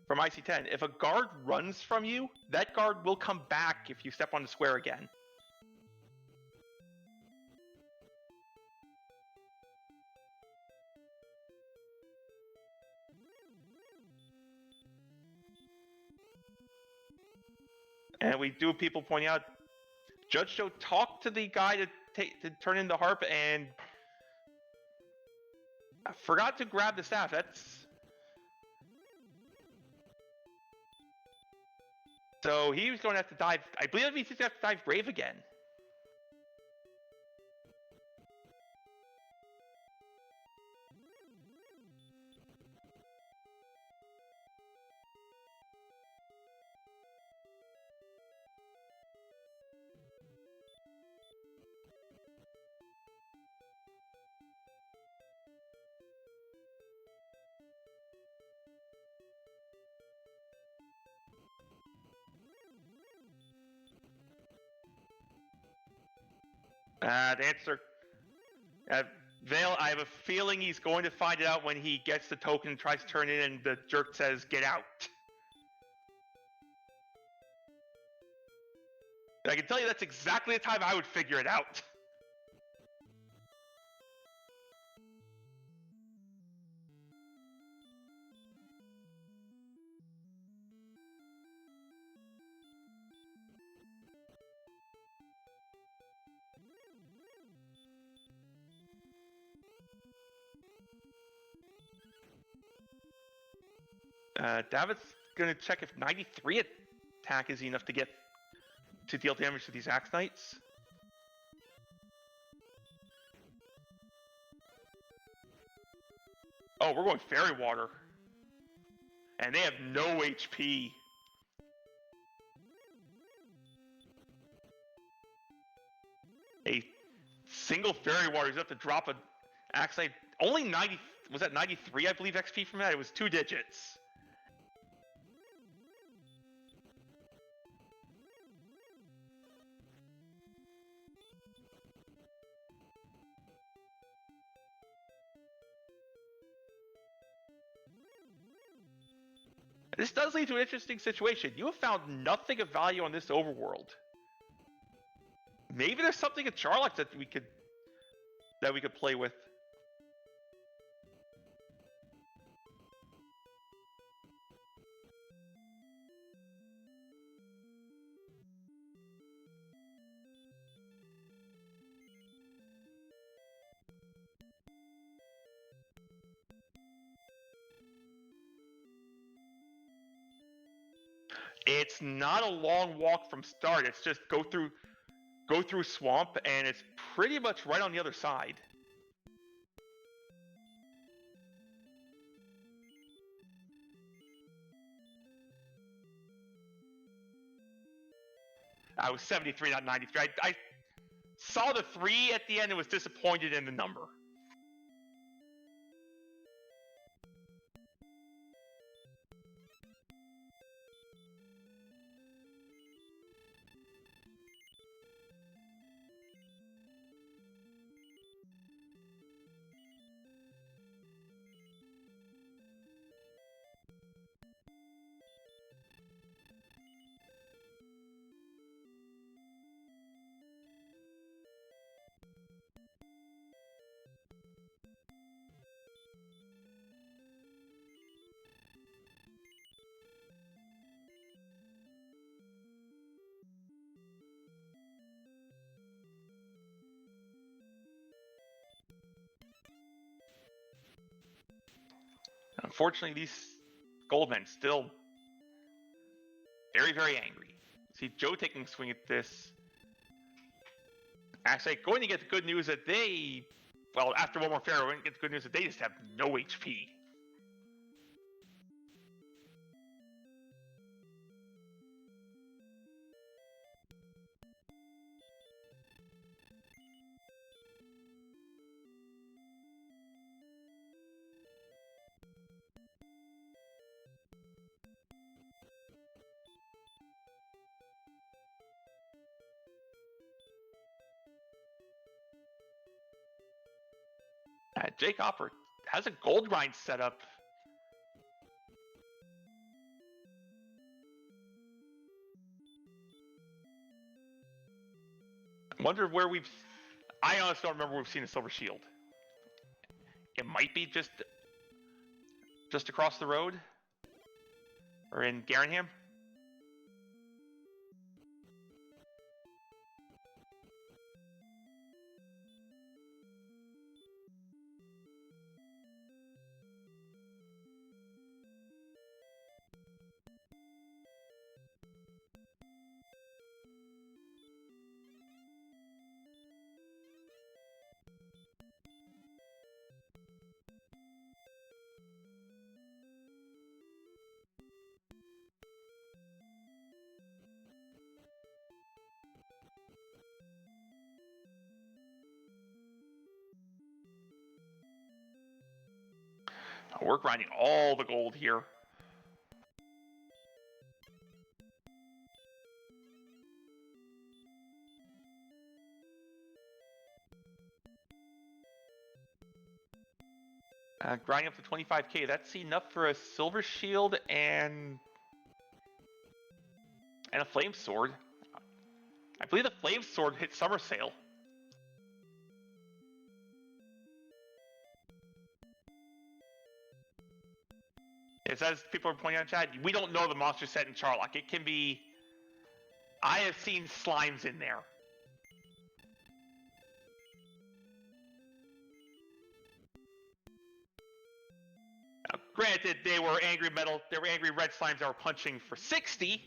ic10. If a guard runs from you, that guard will come back if you step on the square again. And we do have people pointing out, Judgejoe talked to the guy to turn in the harp and I forgot to grab the staff. So he was going to have to dive. I believe he's going to have to dive Brave again. The answer. Vale, I have a feeling he's going to find it out when he gets the token and tries to turn it in and the jerk says, get out. I can tell you that's exactly the time I would figure it out. David's gonna check if 93 attack is enough to deal damage to these Axe Knights. Oh, we're going Fairy Water. And they have no HP. A single Fairy Water is enough to drop an Axe Knight. Only 90, was that 93, I believe, XP from that? It was 2 digits. This does lead to an interesting situation. You have found nothing of value on this overworld. Maybe there's something in Charlock that we could play with. It's not a long walk from start. It's just go through swamp, and it's pretty much right on the other side. I was 73, not 93. I saw the 3 at the end and was disappointed in the number. Unfortunately, these Goldmen still very, very angry. See Joe taking a swing at this. Actually, going to get the good news that they, well, after one more fair, we're going to get the good news that they just have no HP. Jkoper has a gold grind set up. I wonder where I honestly don't remember where we've seen a silver shield. It might be just across the road, or in Garenham. We're grinding all the gold here. Grinding up to 25k, that's enough for a silver shield and a flame sword. I believe the flame sword hit summer sale. It says, people are pointing out in chat, we don't know the monster set in Charlock. It can be... I have seen slimes in there. Now, granted, they were angry red slimes that were punching for 60.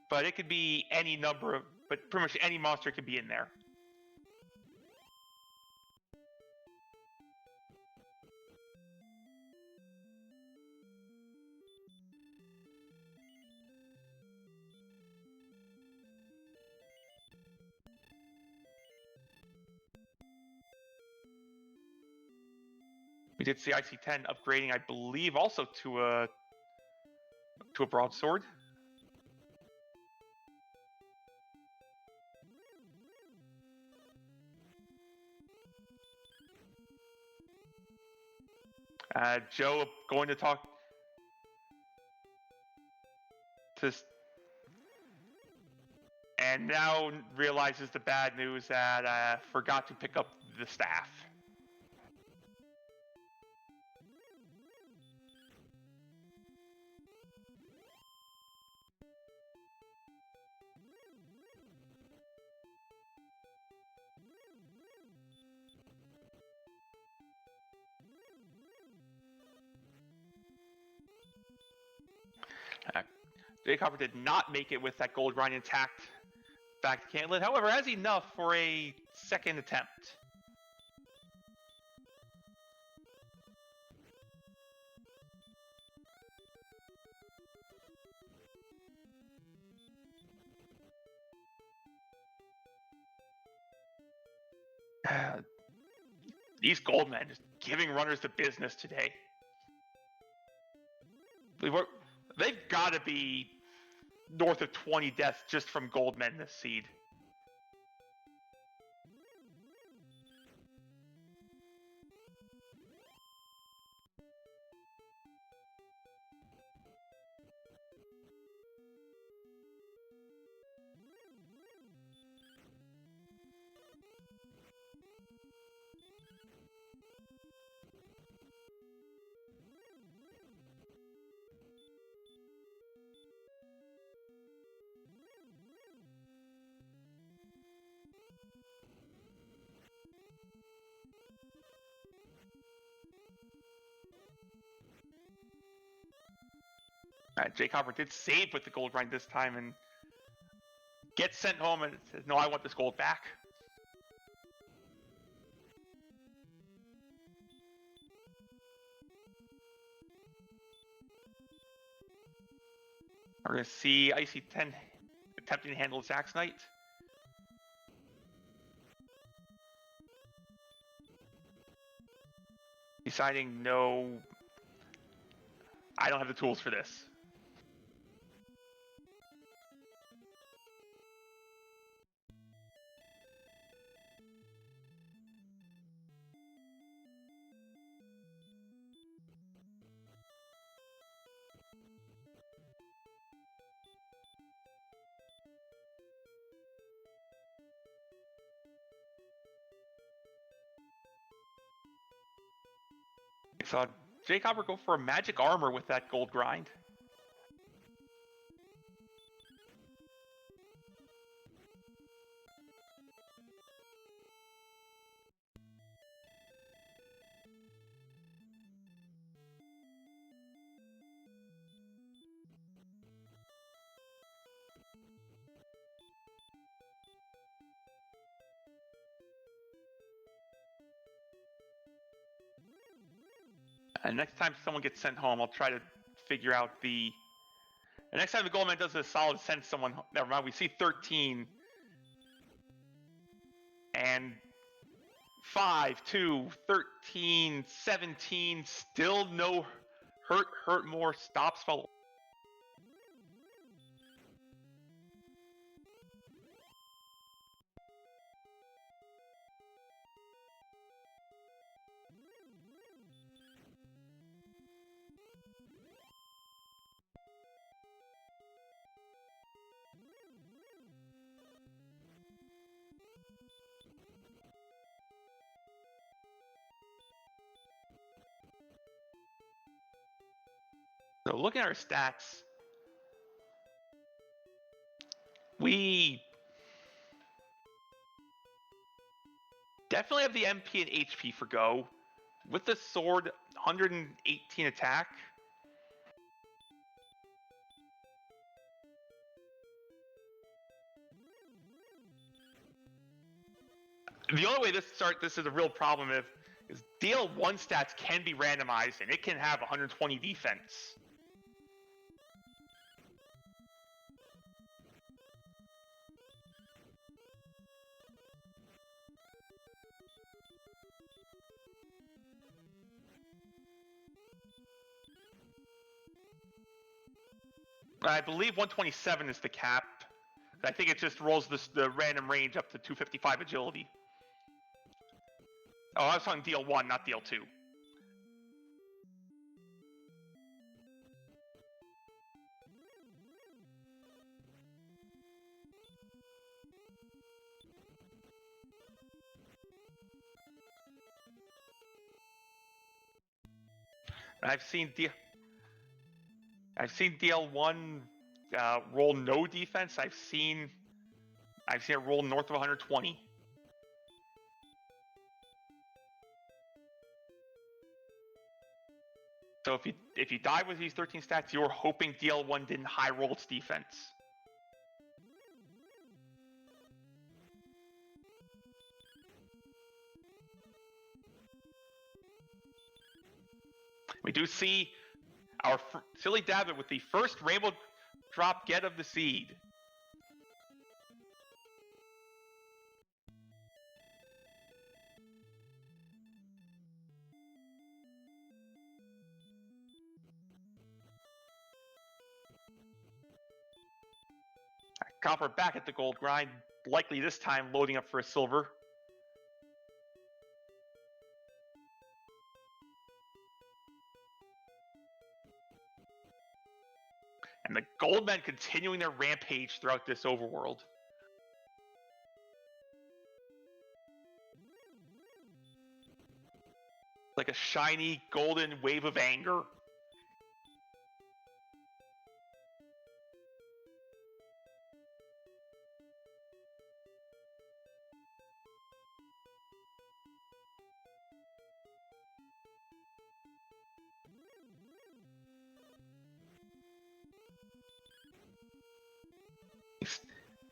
But it could be any number of... But pretty much any monster could be in there. We did see ic10 upgrading, I believe, also to a broadsword. Joe going to talk to, and now realizes the bad news that forgot to pick up the staff. jkoper did not make it with that gold grind intact back to Cantlet, however, has enough for a second attempt. These gold men just giving runners the business today. They've got to be north of 20 deaths just from gold men this seed. jkoper did save with the gold grind this time and gets sent home and says, no, I want this gold back. We're going to see ic10 attempting to handle Zack's Knight. Deciding, no, I don't have the tools for this. I saw jkoper go for a magic armor with that gold grind. And next time someone gets sent home, I'll try to figure out the... And next time the goldman does a solid send someone... Never mind, we see 13. And 5, 2, 13, 17, still no hurt more, stops follow. So looking at our stats, we definitely have the MP and HP for Go. With the sword, 118 attack. The only way this is a real problem is DL1 stats can be randomized and it can have 120 defense. I believe 127 is the cap. I think it just rolls the random range up to 255 agility. Oh, I was talking DL1, not DL2. I've seen DL1 roll no defense. I've seen it roll north of 120. So if you die with these 13 stats, you're hoping DL1 didn't high roll its defense. We do see our silly dabbit with the first rainbow drop get of the seed. Copper back at the gold grind, likely this time loading up for a silver. And the Goldmen continuing their rampage throughout this overworld. Like a shiny golden wave of anger.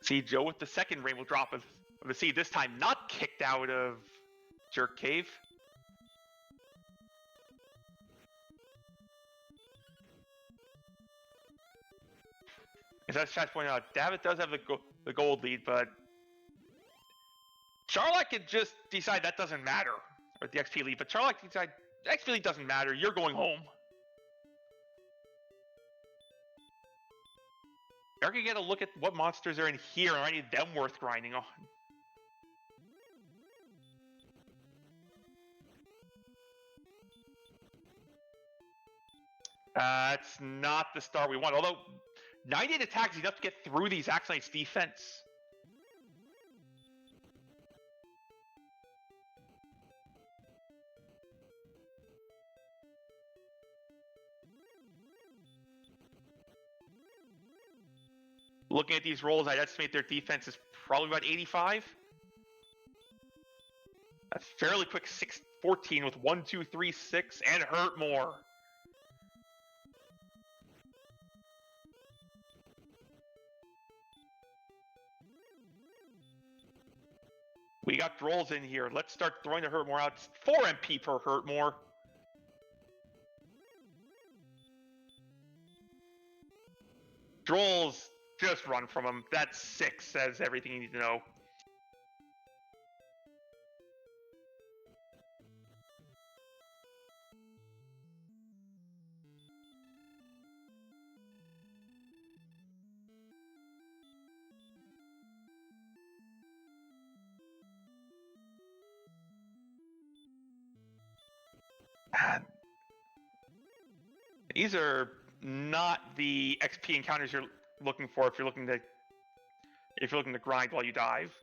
See Joe with the second rainbow drop of the seed, this time not kicked out of Jerk Cave. As chat's pointing out, David does have the gold lead, but Charlotte could just decide that doesn't matter, or the XP lead, but Charlotte can decide the XP lead doesn't matter, you're going home. You're gonna get a look at what monsters are in here, are any of them worth grinding on? It's not the star we want, although 98 attacks is enough to get through these Axonite's defense. Looking at these rolls, I'd estimate their defense is probably about 85. A fairly quick 6-14 with 1, 2, 3, 6, and hurt more. We got rolls in here. Let's start throwing the hurt more out. It's 4 MP per hurt more. Drolls, just run from him. That's 6, says everything you need to know. These are not the XP encounters you're looking for if you're looking to grind while you dive.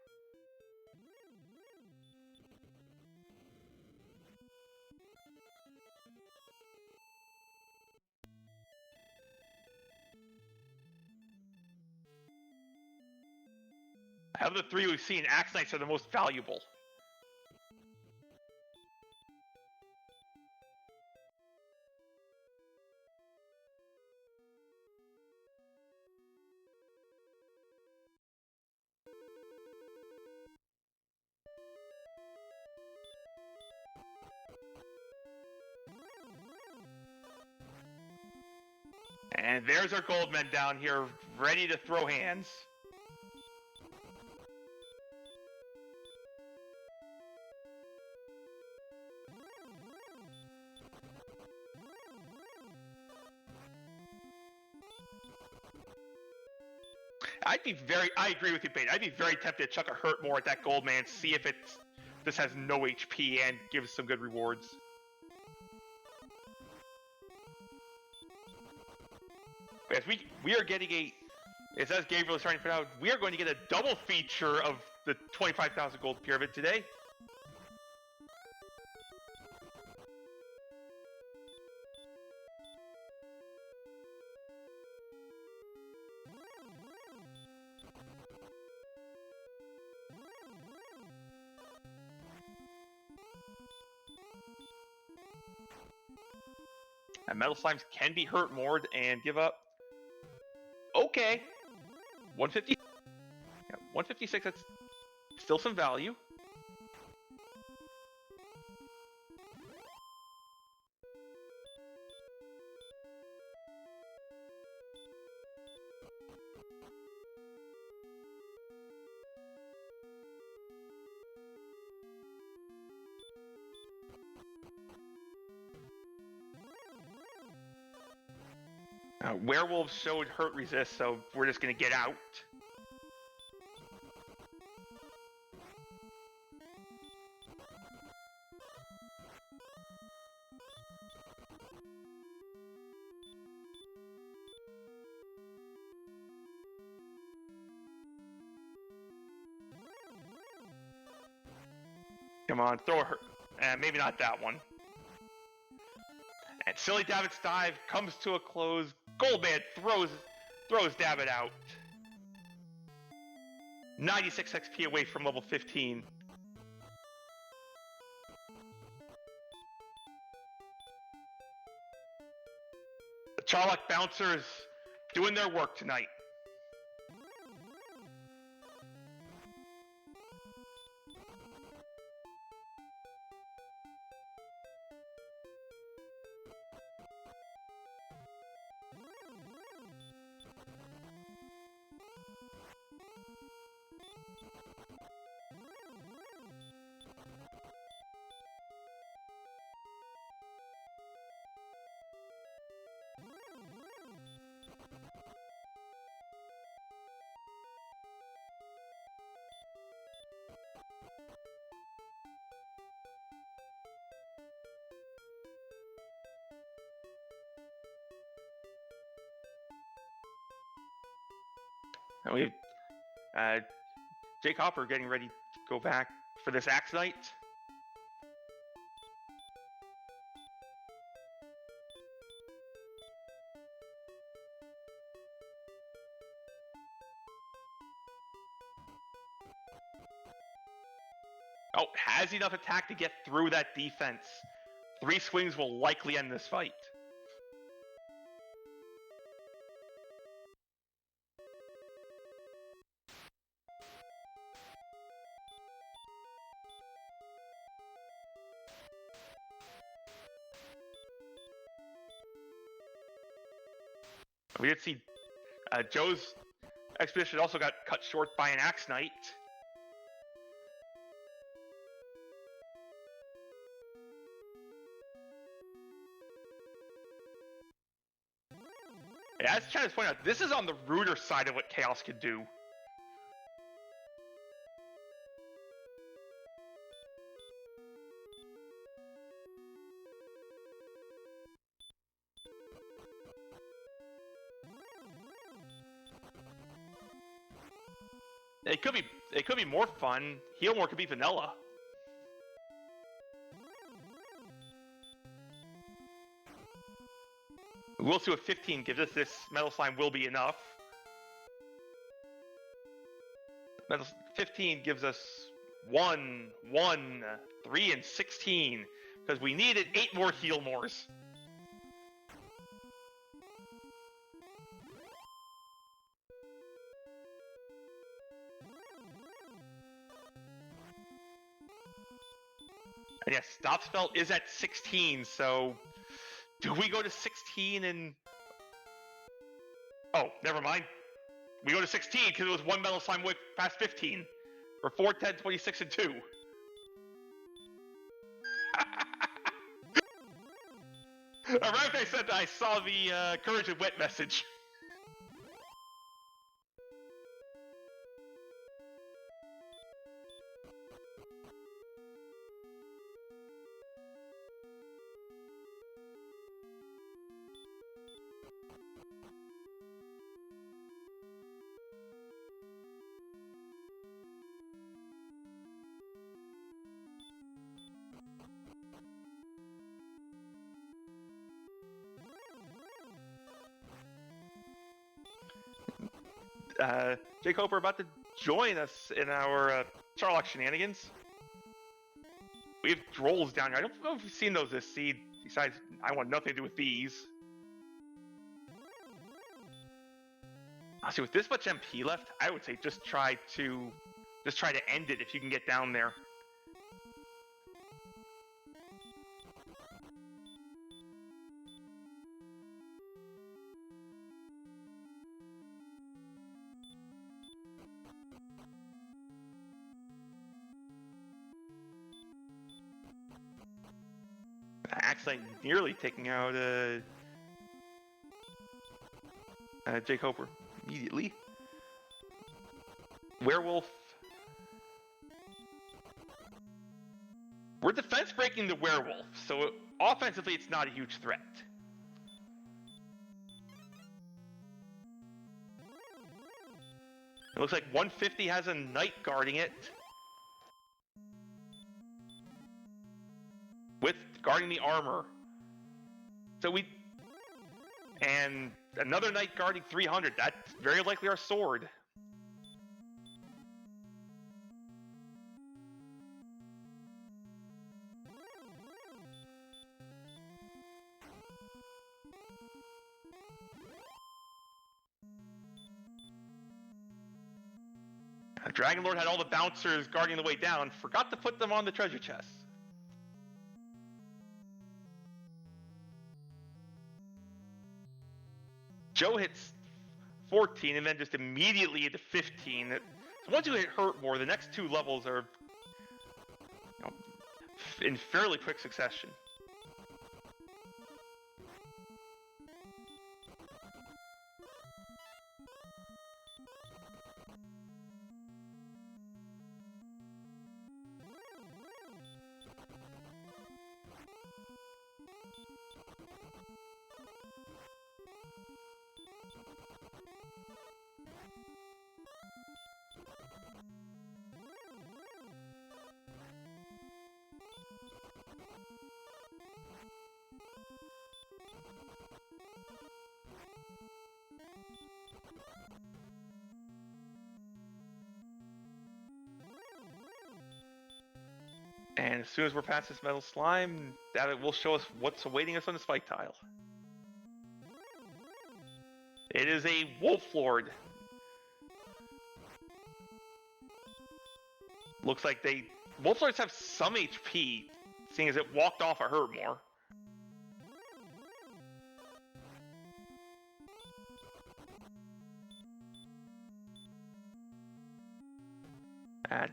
Out of the three we've seen, Axe Knights are the most valuable. And there's our gold men down here, ready to throw hands. I agree with you, Bait. I'd be very tempted to chuck a hurt more at that gold man, see if this has no HP and gives some good rewards. As we are getting as Gabriel is trying to put out, we are going to get a double feature of the 25,000 gold pyramid today. And metal slimes can be hurt more and give up. Okay, 150. Yeah, 156. That's still some value. Werewolves showed hurt resist, so we're just going to get out. Come on, throw her. Maybe not that one. And Silly Dabbit's dive comes to a close. Goldman throws Dabbit out. 96 XP away from level 15. The Charlock Bouncers doing their work tonight. And we have jkoper getting ready to go back for this Axe Knight. Oh, has enough attack to get through that defense. 3 swings will likely end this fight. We did see Joe's expedition also got cut short by an Axe Knight. Yeah, as Chad has pointed out, this is on the ruder side of what Chaos could do. It could be more fun. Healmore could be vanilla. We'll see what 15 gives us. This Metal Slime will be enough. 15 gives us 1, 1, 3, and 16. Because we needed 8 more Healmores. And yes, Stop Spell is at 16, so do we go to 16 and... Oh, never mind. We go to 16 because it was 1 Metal Slime away past 15. For 4, 10, 26, and 2. Right after I said that, I saw the Courage and Wet message. jkoper about to join us in our Charlock shenanigans. We have trolls down here. I don't know if you've seen those this seed. Besides, I want nothing to do with these. Honestly, with this much MP left, I would say just try to end it if you can get down there. Actually, nearly taking out jkoper immediately. Werewolf. We're defense breaking the werewolf, so offensively it's not a huge threat. It looks like 150 has a knight guarding it. With guarding the armor. So and another knight guarding 300. That's very likely our sword. Dragon Lord had all the bouncers guarding the way down. Forgot to put them on the treasure chest. Joe hits 14 and then just immediately into 15. So once you hit hurt more, the next 2 levels are in fairly quick succession. And as soon as we're past this metal slime, that will show us what's awaiting us on this fight tile. It is a Wolf Lord. Looks like Wolf Lords have some HP, seeing as it walked off a hurt more.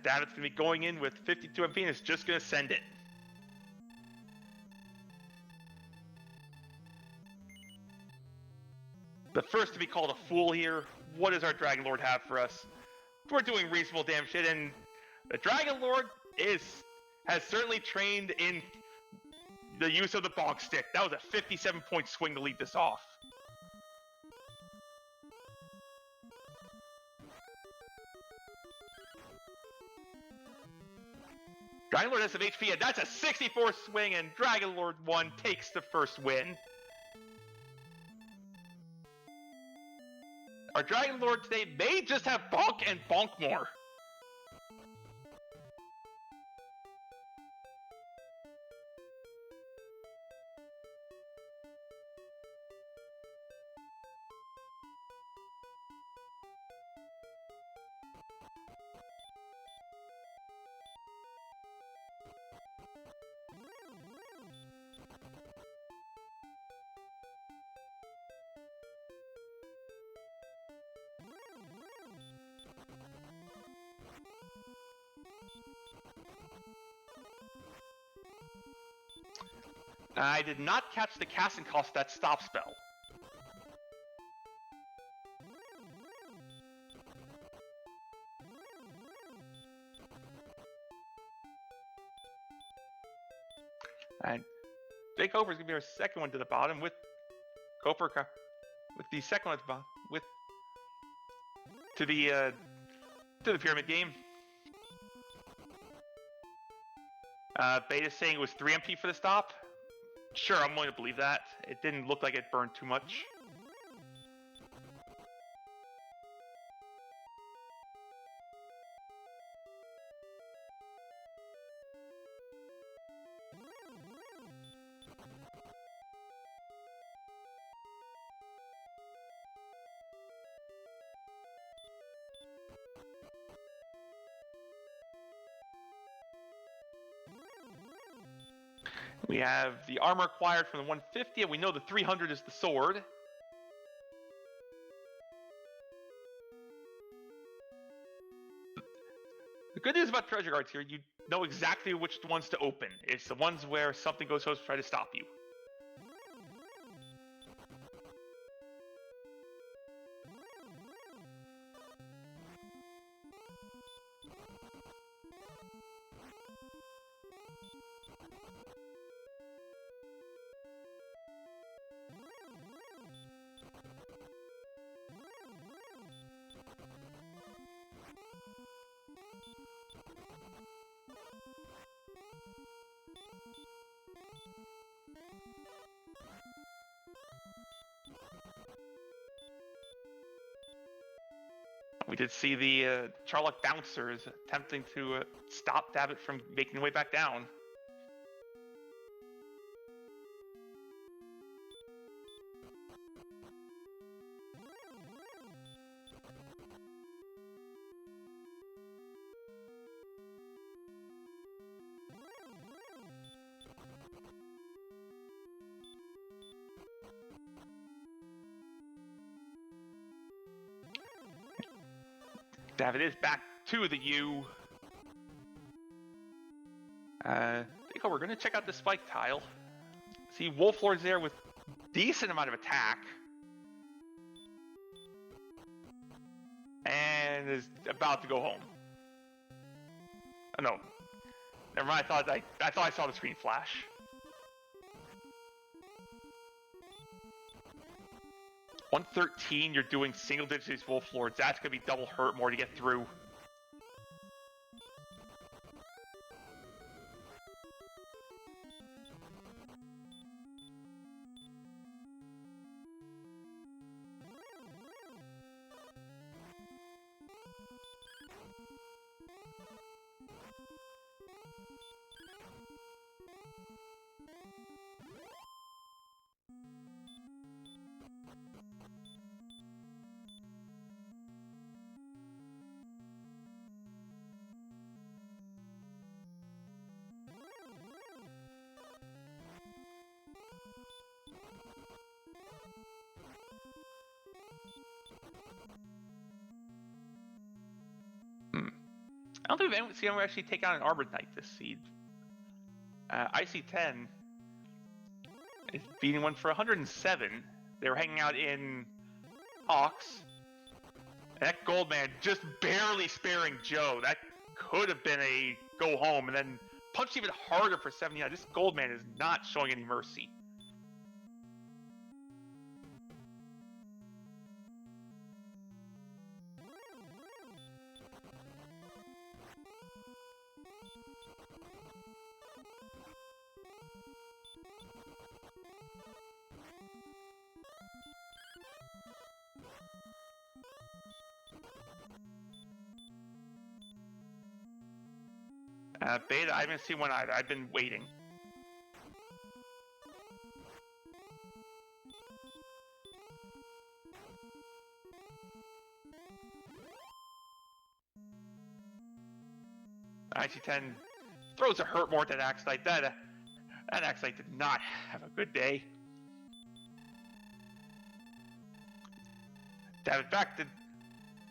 David's going to be going in with 52 MP and is just going to send it. The first to be called a fool here. What does our Dragon Lord have for us? We're doing reasonable damn shit, and the Dragon Lord has certainly trained in the use of the bonk stick. That was a 57-point swing to lead this off. Dragon Lord has some HP, and that's a 64 swing, and Dragon Lord 1 takes the first win. Our Dragon Lord today may just have bonk and bonk more. I did not catch the casting cost of that stop spell. And jkoper is gonna be our second one to the bottom with Koper with the second one at the bottom with to the pyramid game. Beta saying it was 3 MP for the stop. Sure, I'm willing to believe that. It didn't look like it burned too much. We have the armor acquired from the 150, and we know the 300 is the sword. The good news about treasure guards here, you know exactly which ones to open. It's the ones where something goes to try to stop you. We did see the Charlock bouncers attempting to stop Dabbit from making the way back down. Dabbit is back to the U. We're going to check out the spike tile. See, Wolf Lord's there with decent amount of attack. And is about to go home. Oh, no. Never mind, I thought I saw the screen flash. $113, you're doing single digits Wolf Lords. That's going to be double hurt more to get through. I don't think we've seen anyone actually take out an Arbor Knight this seed. ic10 is beating one for 107. They were hanging out in Hawks. And that Goldman just barely sparing Joe. That could have been a go home, and then punched even harder for 79. This Goldman is not showing any mercy. Beta, I haven't seen one either. I've been waiting. ic10 throws a hurt more than Axelite. That Axelite did not have a good day. David back to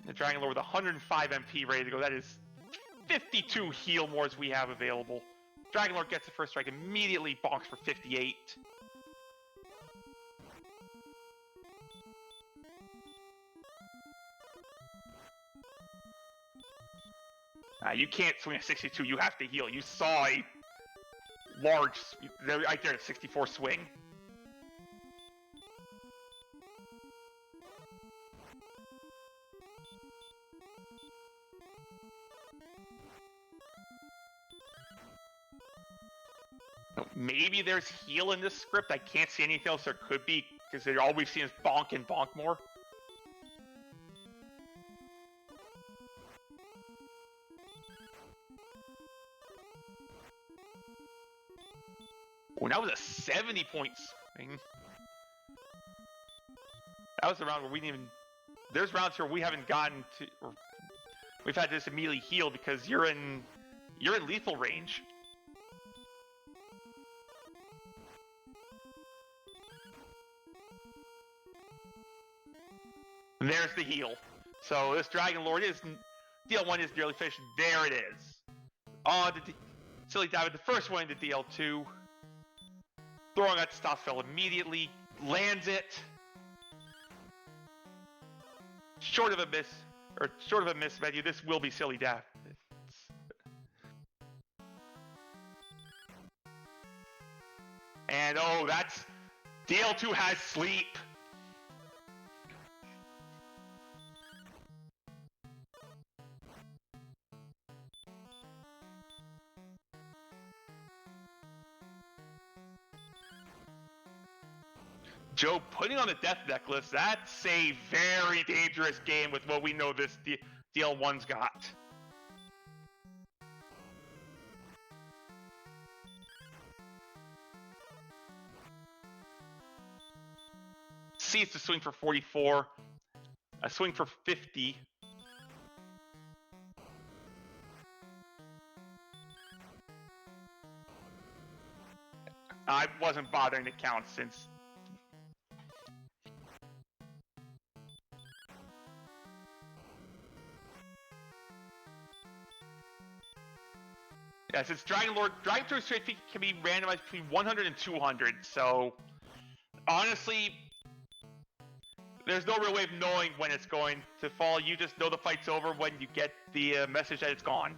the Dragon Lord with 105 MP ready to go. That is 52 heal mores we have available. Dragon Lord gets the first strike, immediately bonks for 58. You can't swing a 62, you have to heal. You saw a large, right there, a 64 swing. Maybe there's heal in this script. I can't see anything else there could be, because all we've seen is bonk and bonk more. Oh, that was a 70-point swing. That was the round where we didn't even... There's rounds here we haven't gotten to... Or we've had to just immediately heal because you're in lethal range. And there's the heal. So this Dragon Lord is... DL1 is nearly finished. There it is. On to Silly Dabbit, the first one into DL2. Throwing out stop spell immediately. Lands it. Short of a miss menu. This will be Silly Dabbit. And oh, that's... DL2 has sleep. Joe putting on the death necklace, that's a very dangerous game with what we know this DL1's got. Sees to swing for 44, a swing for 50. I wasn't bothering to count since... Yes, it's Dragon Lord. Dragon through straight feet can be randomized between 100 and 200, so honestly, there's no real way of knowing when it's going to fall. You just know the fight's over when you get the message that it's gone.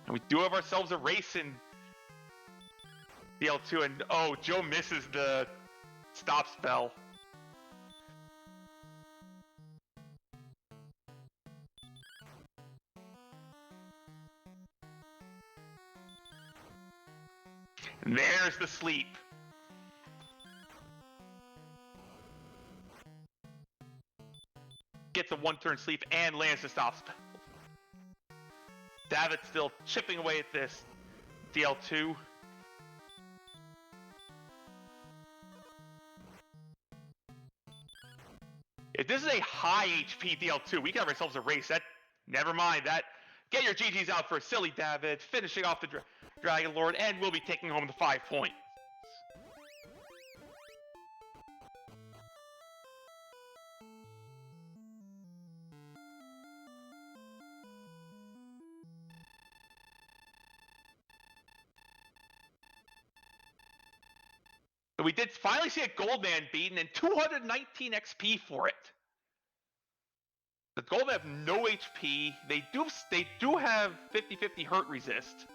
And we do have ourselves a race in DL2, and oh, Joe misses the stop spell. And there's the sleep. Gets a one-turn sleep and lands the stop spell. David's still chipping away at this DL2. If this is a high HP DL2, we got ourselves a race. That, never mind that. Get your GGs out for Silly Dabbit, finishing off the Dragon Lord, and we'll be taking home the 5 points. So we did finally see a Goldman beaten and 219 XP for it. The Goldman have no HP. They do have 50-50 hurt resist.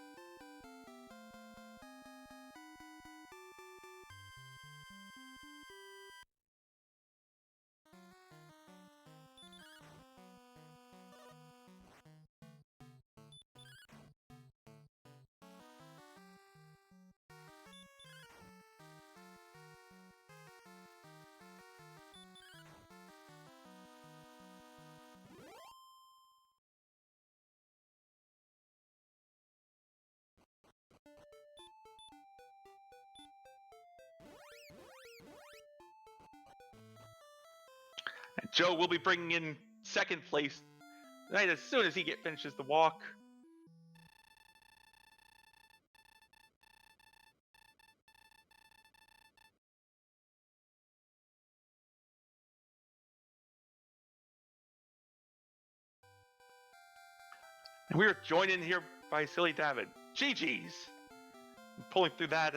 Joe will be bringing in second place right as soon as he finishes the walk. And we were joined in here by Silly Dabbit. GG's. Pulling through that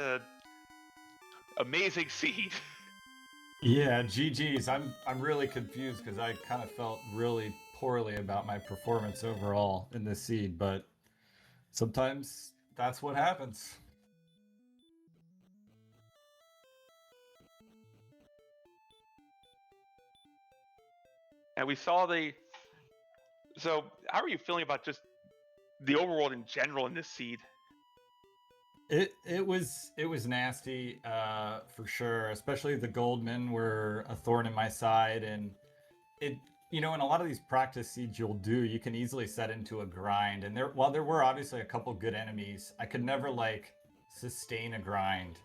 amazing seed. Yeah, GG's. I'm really confused because I kind of felt really poorly about my performance overall in this seed, but sometimes that's what happens. And we saw the... So, how are you feeling about just the overworld in general in this seed? It was nasty, for sure. Especially the Goldmen were a thorn in my side, and it, in a lot of these practice seeds you can easily set into a grind. And while there were obviously a couple good enemies, I could never like sustain a grind.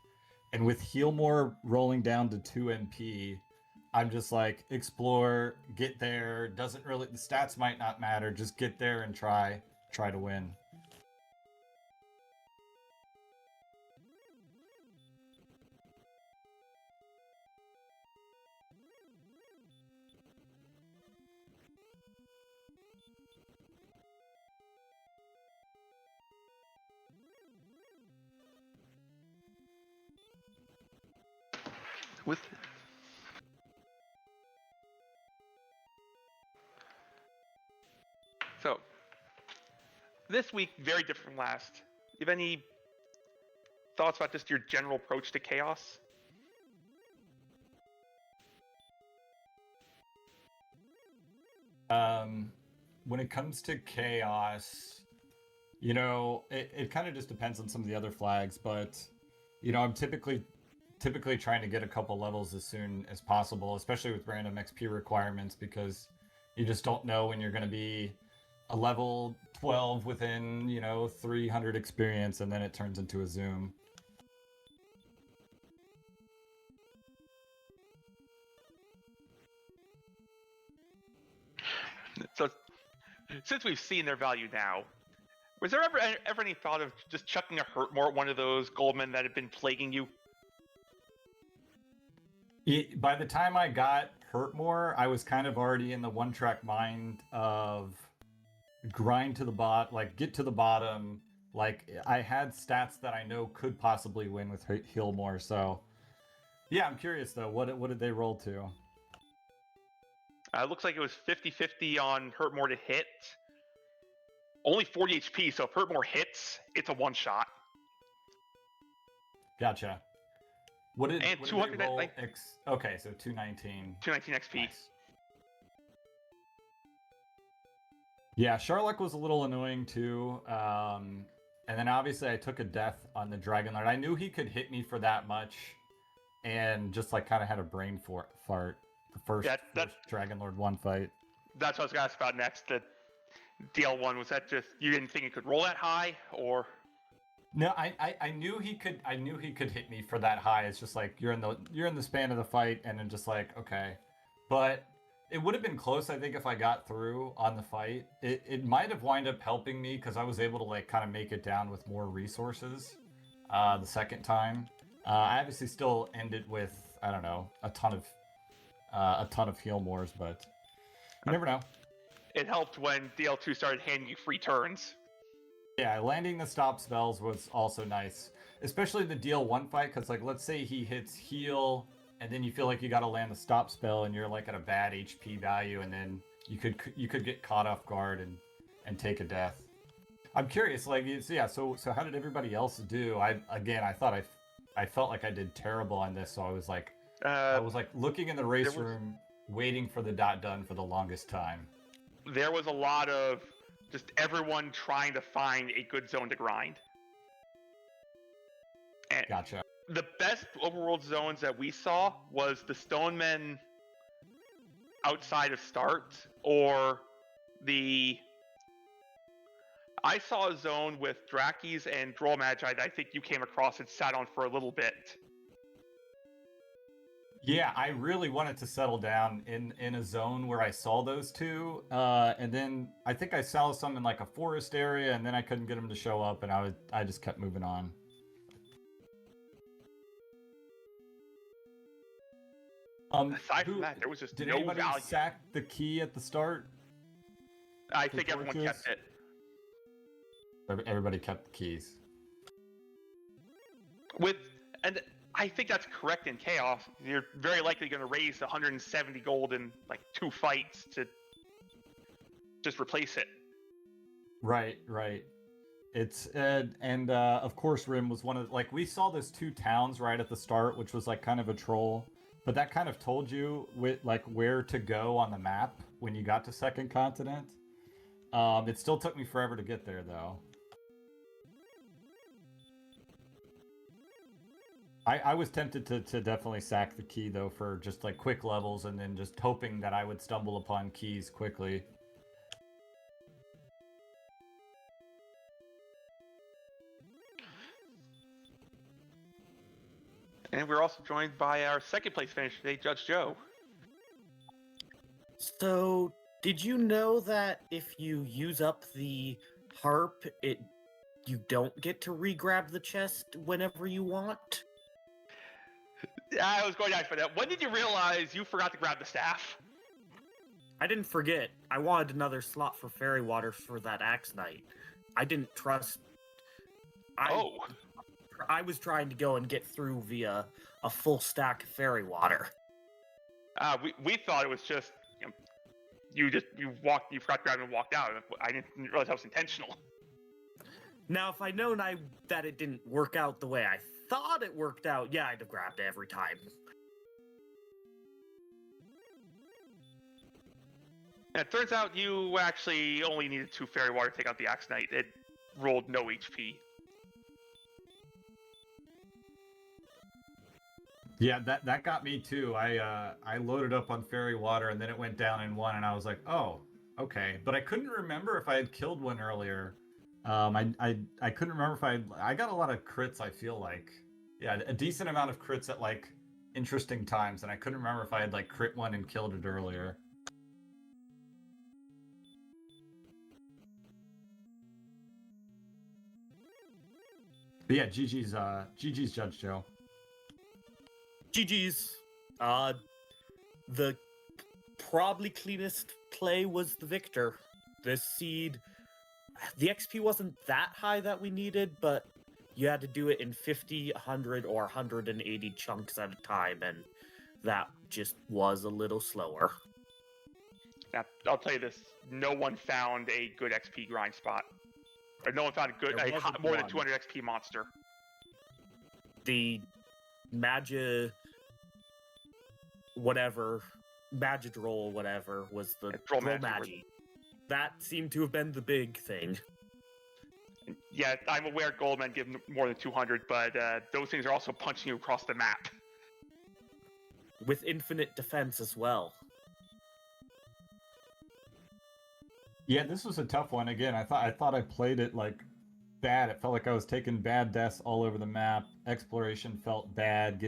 And with Healmore rolling down to 2 MP, I'm just like, explore, get there. Doesn't really, the stats might not matter. Just get there and try to win. So, this week, very different from last. You have any thoughts about just your general approach to chaos? When it comes to chaos, it kind of just depends on some of the other flags, but I'm typically trying to get a couple levels as soon as possible, especially with random XP requirements, because you just don't know when you're going to be a level 12 within 300 experience, and then it turns into a zoom. So, since we've seen their value now, was there ever any thought of just chucking a Hurtmore at one of those Goldmen that had been plaguing you? By the time I got Hurtmore, I was kind of already in the one-track mind of grind to the get to the bottom. Like, I had stats that I know could possibly win with Healmore, so yeah, I'm curious though, what did they roll to? It looks like it was 50-50 on Hurtmore to hit. Only 40 HP, so if Hurtmore hits, it's a one-shot. Gotcha. What did 200 they roll? Okay, so 219. 219 XP. Nice. Yeah, Sharlock was a little annoying too. And then obviously I took a death on the Dragonlord. I knew he could hit me for that much, and just like kind of had a brain fart the first Dragonlord 1 fight. That's what I was gonna ask about next. The DL1, was that just you didn't think it could roll that high, or? No, I knew he could. I knew he could hit me for that high. It's just like you're in the span of the fight, and then just like, okay, but it would have been close, I think, if I got through on the fight. It might have wound up helping me because I was able to like kind of make it down with more resources the second time. I obviously still ended with, I don't know, a ton of Healmores, but you never know. It helped when DL2 started handing you free turns. Yeah, landing the stop spells was also nice, especially the DL1 fight, because like, let's say he hits heal, and then you feel like you got to land the stop spell, and you're like at a bad HP value, and then you could get caught off guard and take a death. I'm curious, like, so how did everybody else do? I thought I felt like I did terrible on this, so I was like looking in the race room, waiting for the dot done for the longest time. There was a lot of just everyone trying to find a good zone to grind. And gotcha. The best overworld zones that we saw was the Stonemen outside of start, or I saw a zone with Drakis and Droll Magi that I think you came across and sat on for a little bit. Yeah, I really wanted to settle down in a zone where I saw those two, and then I think I saw some in like a forest area, and then I couldn't get them to show up, and I just kept moving on. Aside from that, there was just Did no anybody value. sack the key at the start? I think everyone kept it. Everybody kept the keys. And I think that's correct in Chaos. You're very likely going to raise 170 gold in like 2 fights to just replace it. Right. It's and of course Rim was one of like we saw those 2 towns right at the start, which was like kind of a troll, but that kind of told you like where to go on the map when you got to Second Continent. It still took me forever to get there though. I was tempted to definitely sack the key though for just like quick levels and then just hoping that I would stumble upon keys quickly. And we're also joined by our second place finisher today, Judgejoe. So, did you know that if you use up the harp, you don't get to re-grab the chest whenever you want? I was going to ask for that. When did you realize you forgot to grab the staff? I didn't forget. I wanted another slot for fairy water for that axe knight. I didn't trust. I was trying to go and get through via a full stack of fairy water. We thought it was just you forgot to grab it and walked out. I didn't realize that was intentional. Now, if I'd known that it didn't work out the way I thought it worked out, yeah, I'd have grabbed it every time. And it turns out you actually only needed 2 fairy water to take out the axe knight. It rolled no HP. Yeah, that got me too. I loaded up on fairy water and then it went down in 1 and I was like, oh, okay. But I couldn't remember if I had killed one earlier. I couldn't remember if I got a lot of crits, I feel like. Yeah, a decent amount of crits at like interesting times, and I couldn't remember if I had like crit one and killed it earlier. But yeah, GG's Judgejoe. GG's. The probably cleanest play was the victor. This seed, the XP wasn't that high that we needed, but you had to do it in 50, 100, or 180 chunks at a time, and that just was a little slower. Now, I'll tell you this, no one found a good XP grind spot. Or no one found more than 200 XP monster. The Magadroll, whatever, was the Droll Magi. That seemed to have been the big thing. Yeah, I'm aware Goldmen give more than 200, but those things are also punching you across the map. With infinite defense as well. Yeah, this was a tough one. Again, I thought I played it like bad. It felt like I was taking bad deaths all over the map. Exploration felt bad.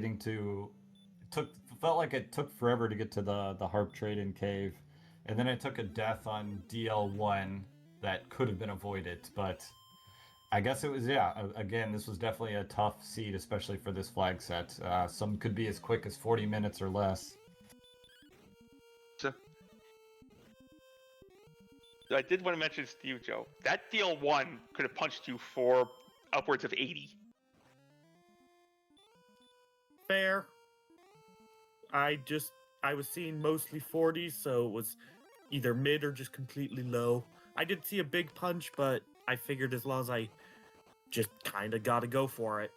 Felt like it took forever to get to the harp trade-in cave. And then I took a death on DL1 that could have been avoided, but I guess it was, yeah, again, this was definitely a tough seed, especially for this flag set. Some could be as quick as 40 minutes or less. So, I did want to mention to you, Joe, that DL1 could have punched you for upwards of 80. Fair. I was seeing mostly 40, so it was either mid or just completely low. I did see a big punch, but I figured as long as I just kind of got to go for it.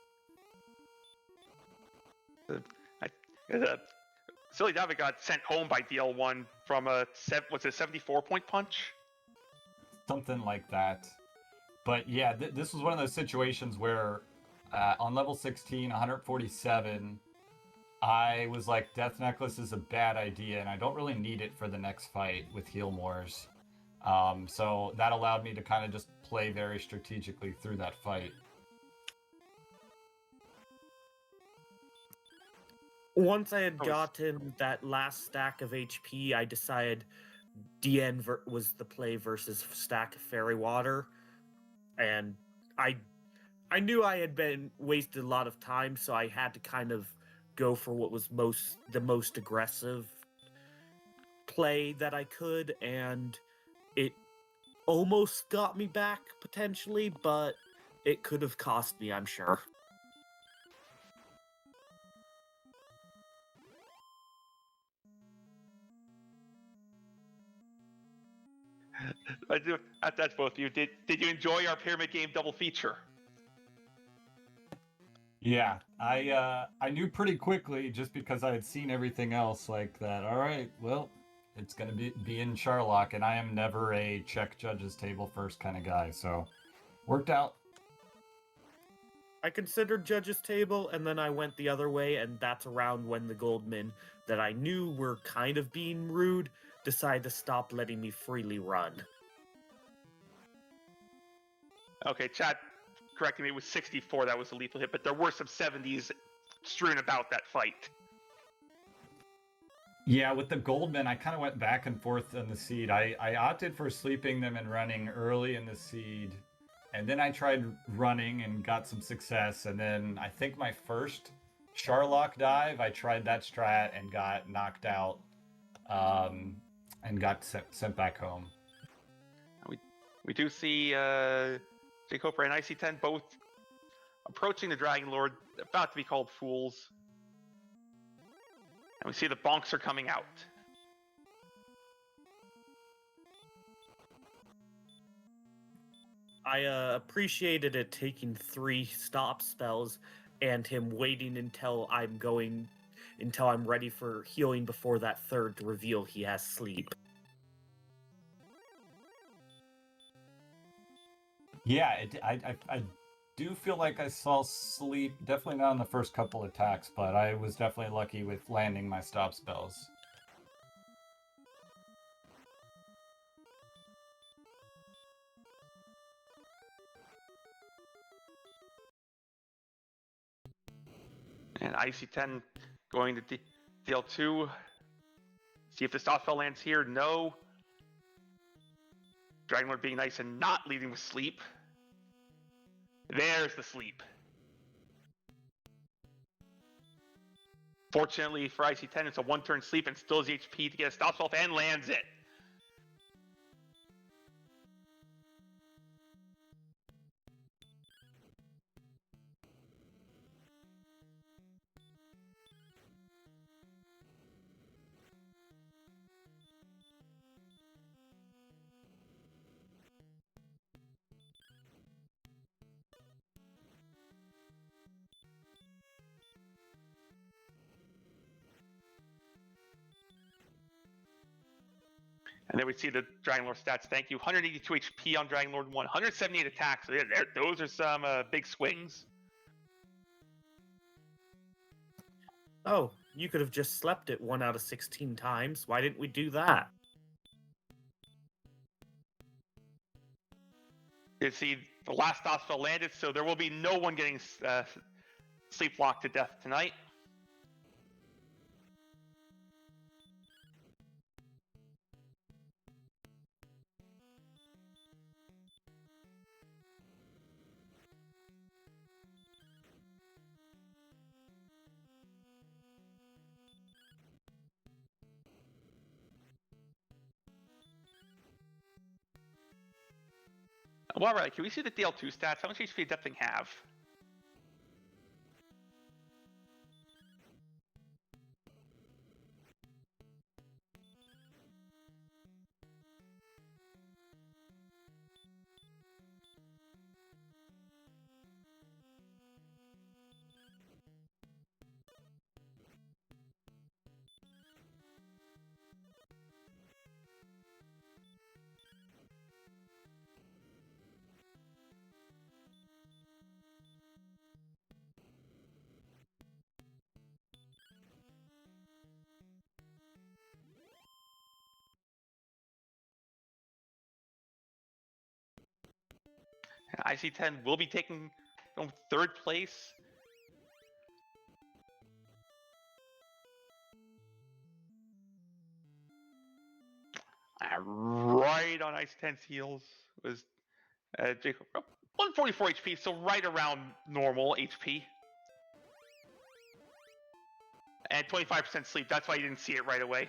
sillydabbit got sent home by DL1 from a 74-point punch? Something like that. But yeah, this was one of those situations where on level 16, 147, I was like, Death Necklace is a bad idea, and I don't really need it for the next fight with Heal Moors. So that allowed me to kind of just play very strategically through that fight. Once I had Oh, gotten that last stack of HP, I decided DN was the play versus stack of fairy water, and I knew I had been wasted a lot of time, so I had to kind of go for what was the most aggressive play that I could, and it almost got me back potentially, but it could have cost me, I'm sure. That's both of you. Did you enjoy our pyramid game double feature? Yeah, I knew pretty quickly just because I had seen everything else like that. All right, well, it's gonna be in Sherlock, and I am never a check judges table first kind of guy, so worked out. I considered judge's table, and then I went the other way, and that's around when the Goldmen that I knew were kind of being rude decided to stop letting me freely run. Okay, chat correcting me, it was 64 that was a lethal hit, but there were some 70s strewn about that fight. Yeah, with the Goldman, I kind of went back and forth on the seed. I opted for sleeping them and running early in the seed, and then I tried running and got some success. And then I think my first Sherlock dive, I tried that strat and got knocked out, and got sent back home. We do see jkoper and ic10 both approaching the Dragon Lord, about to be called fools. And we see the bonks are coming out. I appreciated it taking 3 stop spells and him waiting until I'm ready for healing before that third to reveal he has sleep. Yeah, I do feel like I saw sleep. Definitely not on the first couple attacks, but I was definitely lucky with landing my stop spells. And ic10 going to deal 2. See if the stop spell lands here. No. Dragon Lord being nice and not leading with sleep. There's the sleep. Fortunately for ic10, it's a 1-turn sleep and still has the HP to get a stop spell and lands it. And then we see the Dragon Lord stats. Thank you. 182 HP on Dragon Lord 1, 178 attacks. So those are some big swings. Oh, you could have just slept it 1 out of 16 times. Why didn't we do that? You see the last stop spell landed, so there will be no one getting sleep locked to death tonight. Well, all right, can we see the DL2 stats? How much HP does that thing have? IC10 will be taking third place. right on ic10's heels. It was jkoper. 144 HP, so right around normal HP. And 25% sleep. That's why you didn't see it right away.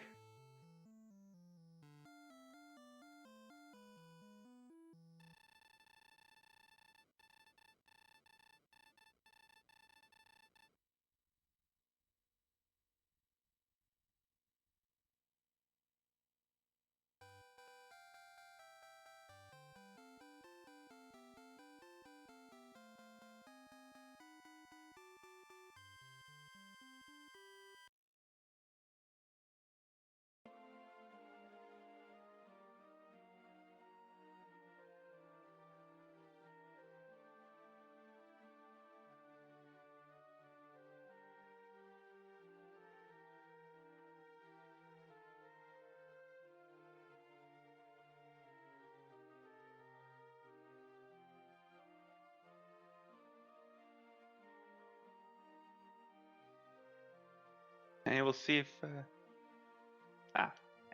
And we'll see if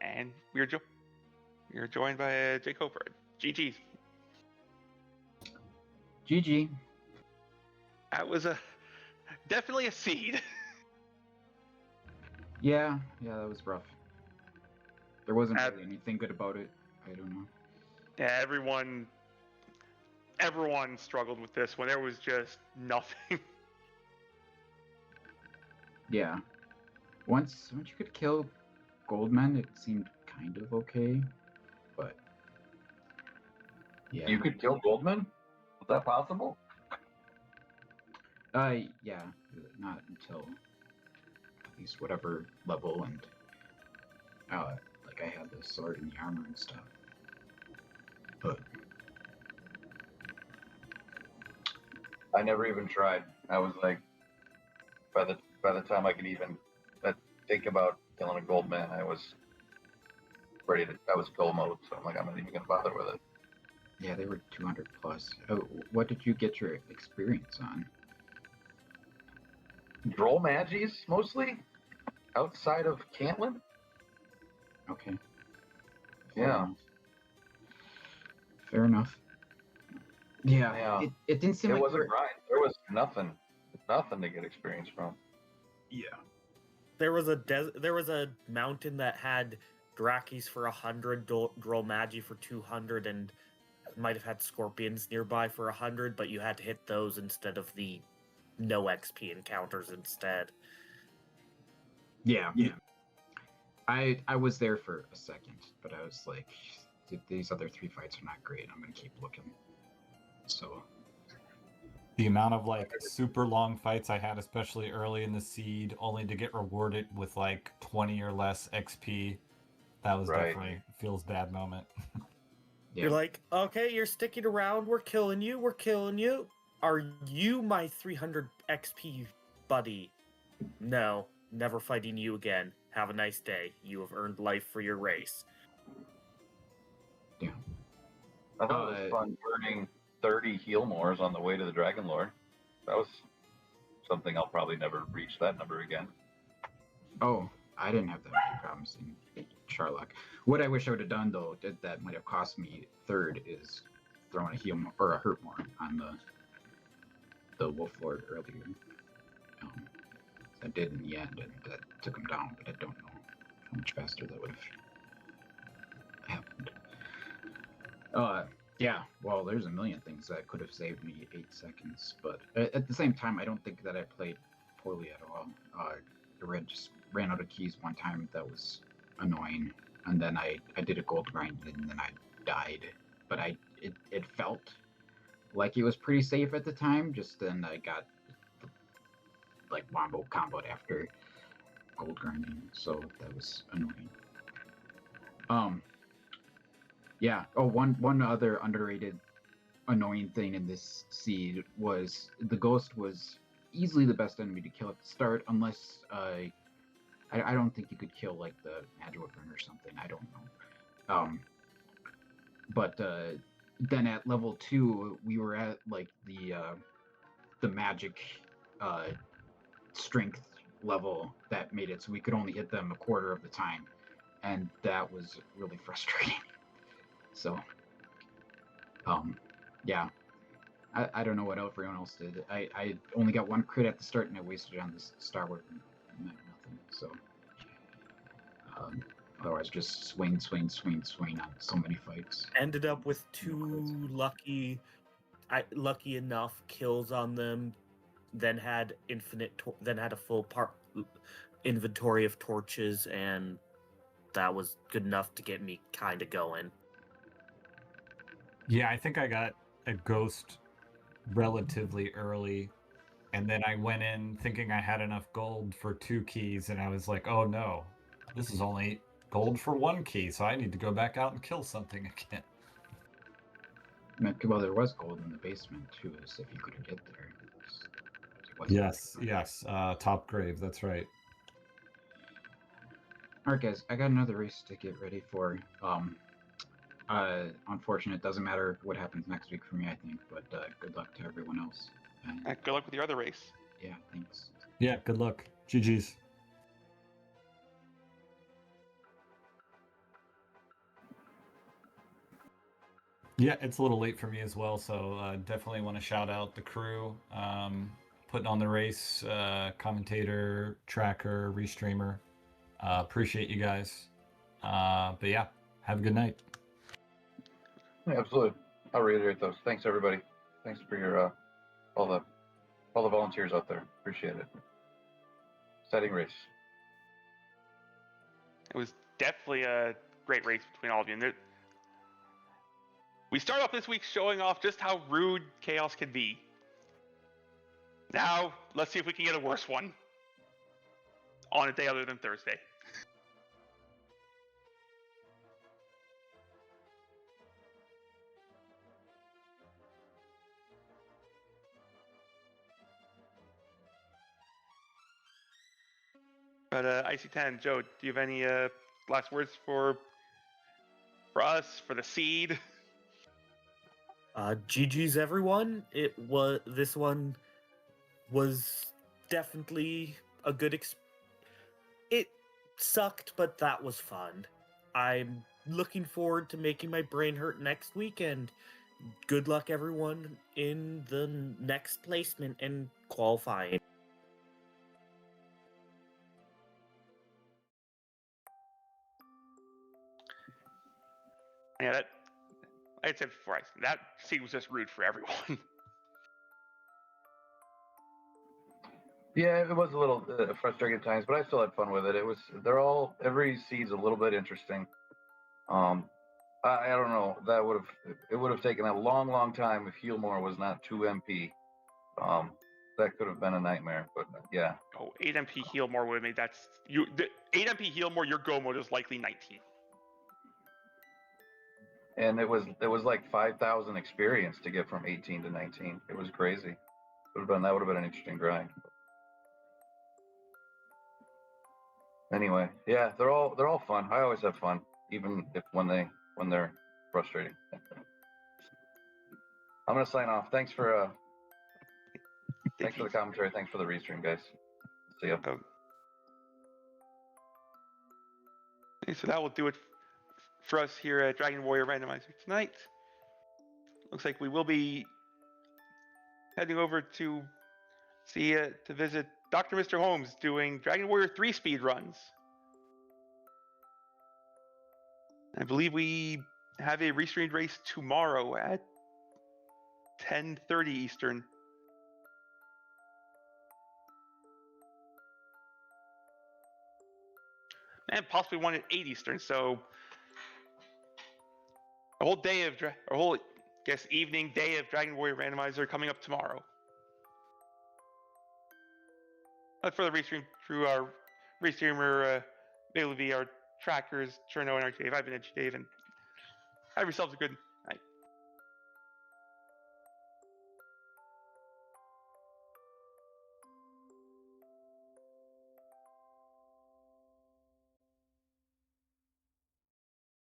and we're joined by jkoper. GG. GG. That was definitely a seed. Yeah, that was rough. There wasn't really anything good about it. I don't know. Yeah, everyone struggled with this one. There was just nothing. Yeah. Once you could kill Goldman, it seemed kind of okay, but yeah. You could kill Goldman? Was that possible? Yeah, not until at least whatever level, and like I had the sword and the armor and stuff. But I never even tried. I was like, by the time I could even think about killing a Goldman, I was goal mode. So I'm like, I'm not even gonna bother with it. yeah, they were 200 plus. Oh, what did you get your experience on? Droll Magis mostly, outside of Cantlin. Okay. Yeah. Fair enough. Yeah. Yeah. It didn't seem It like was a grind. There was nothing to get experience from. Yeah. There was a mountain that had Drakis for 100, Droll Magi for 200, and might have had Scorpions nearby for 100, but you had to hit those instead of the no XP encounters instead. Yeah. I was there for a second, but I was like, these other 3 fights are not great. I'm gonna keep looking. So The amount of like super long fights I had, especially early in the seed, only to get rewarded with like 20 or less XP, that was Right. definitely feels bad moment. yeah. You're like, okay, you're sticking around. We're killing you. Are you my 300 XP buddy? No, never fighting you again. Have a nice day. You have earned life for your race. I thought it was fun burning 30 heal mores on the way to the Dragon Lord. That was something I'll probably never reach that number again. Oh, I didn't have that many problems in Charlock. What I wish I would have done though, that might have cost me third, is throwing a heal or a hurt more on the Wolf Lord earlier. I did in the end, and that took him down, but I don't know how much faster that would have happened. Yeah, well, there's a million things that could have saved me 8 seconds, but at the same time, I don't think that I played poorly at all. I just ran out of keys one time that was annoying, and then I did a gold grind, and then I died. But it felt like it was pretty safe at the time, just then I got like wombo comboed after gold grinding, so that was annoying. Yeah. Oh, one other underrated annoying thing in this seed was the ghost was easily the best enemy to kill at the start, unless I don't think you could kill like the magic weapon or something. I don't know. But then at level 2, we were at like the magic strength level that made it so we could only hit them a quarter of the time. and that was really frustrating. So, yeah. I don't know what everyone else did. I only got one crit at the start, and I wasted it on this Starward and meant nothing. So, otherwise, just swing on so many fights. Ended up with two lucky enough kills on them, then had a full inventory of torches, and that was good enough to get me kind of going. Yeah, I think I got a ghost relatively early, and then I went in thinking I had enough gold for 2 keys, and I was like, oh no, this is only gold for 1 key, so I need to go back out and kill something again. Well, there was gold in the basement too, so if you couldn't get there. Yes, top grave, that's right. Alright guys, I got another race to get ready for. Unfortunate, it doesn't matter what happens next week for me, I think, but good luck to everyone else. And, Good luck with your other race. yeah, thanks. Yeah, good luck. GG's. Yeah, it's a little late for me as well, so definitely want to shout out the crew putting on the race, commentator, tracker, restreamer. Appreciate you guys. But yeah, have a good night. Yeah, absolutely. I'll reiterate those. Thanks, everybody. Thanks for your all the volunteers out there. Appreciate it. Exciting race. It was definitely a great race between all of you. And we start off this week showing off just how rude Chaos can be. Now, let's see if we can get a worse one on a day other than Thursday. But ic10, Joe, do you have any last words for us, for the seed? GG's everyone. This one was definitely a good it sucked, but that was fun. I'm looking forward to making my brain hurt next week, and good luck everyone in the next placement and qualifying. Yeah, like I said before, that seed was just rude for everyone. Yeah, it was a little frustrating at times, but I still had fun with it. Every seed's a little bit interesting. I don't know. It would have taken a long time if Healmore was not 2 MP. That could have been a nightmare, but yeah. Oh, 8 MP heal more would have made 8 MP heal more, your go mode is likely 19. And it was like 5,000 experience to get from 18 to 19. It was crazy. That would have been an interesting grind. Anyway, yeah, they're all fun. I always have fun, even when they're frustrating. I'm gonna sign off. Thanks for the commentary. Thanks for the restream, guys. See ya. Okay, so that will do it for us here at Dragon Warrior Randomizer tonight. Looks like we will be heading over to visit Dr. Mr. Holmes doing Dragon Warrior 3 speed runs. I believe we have a restreamed race tomorrow at 10:30 Eastern. And possibly one at 8 Eastern, so a whole day of evening day of Dragon Warrior Randomizer coming up tomorrow. But for the restream through our restreamer, Bailey, our trackers, Cherno and our Dave. I've been Edge Dave, and have yourselves a good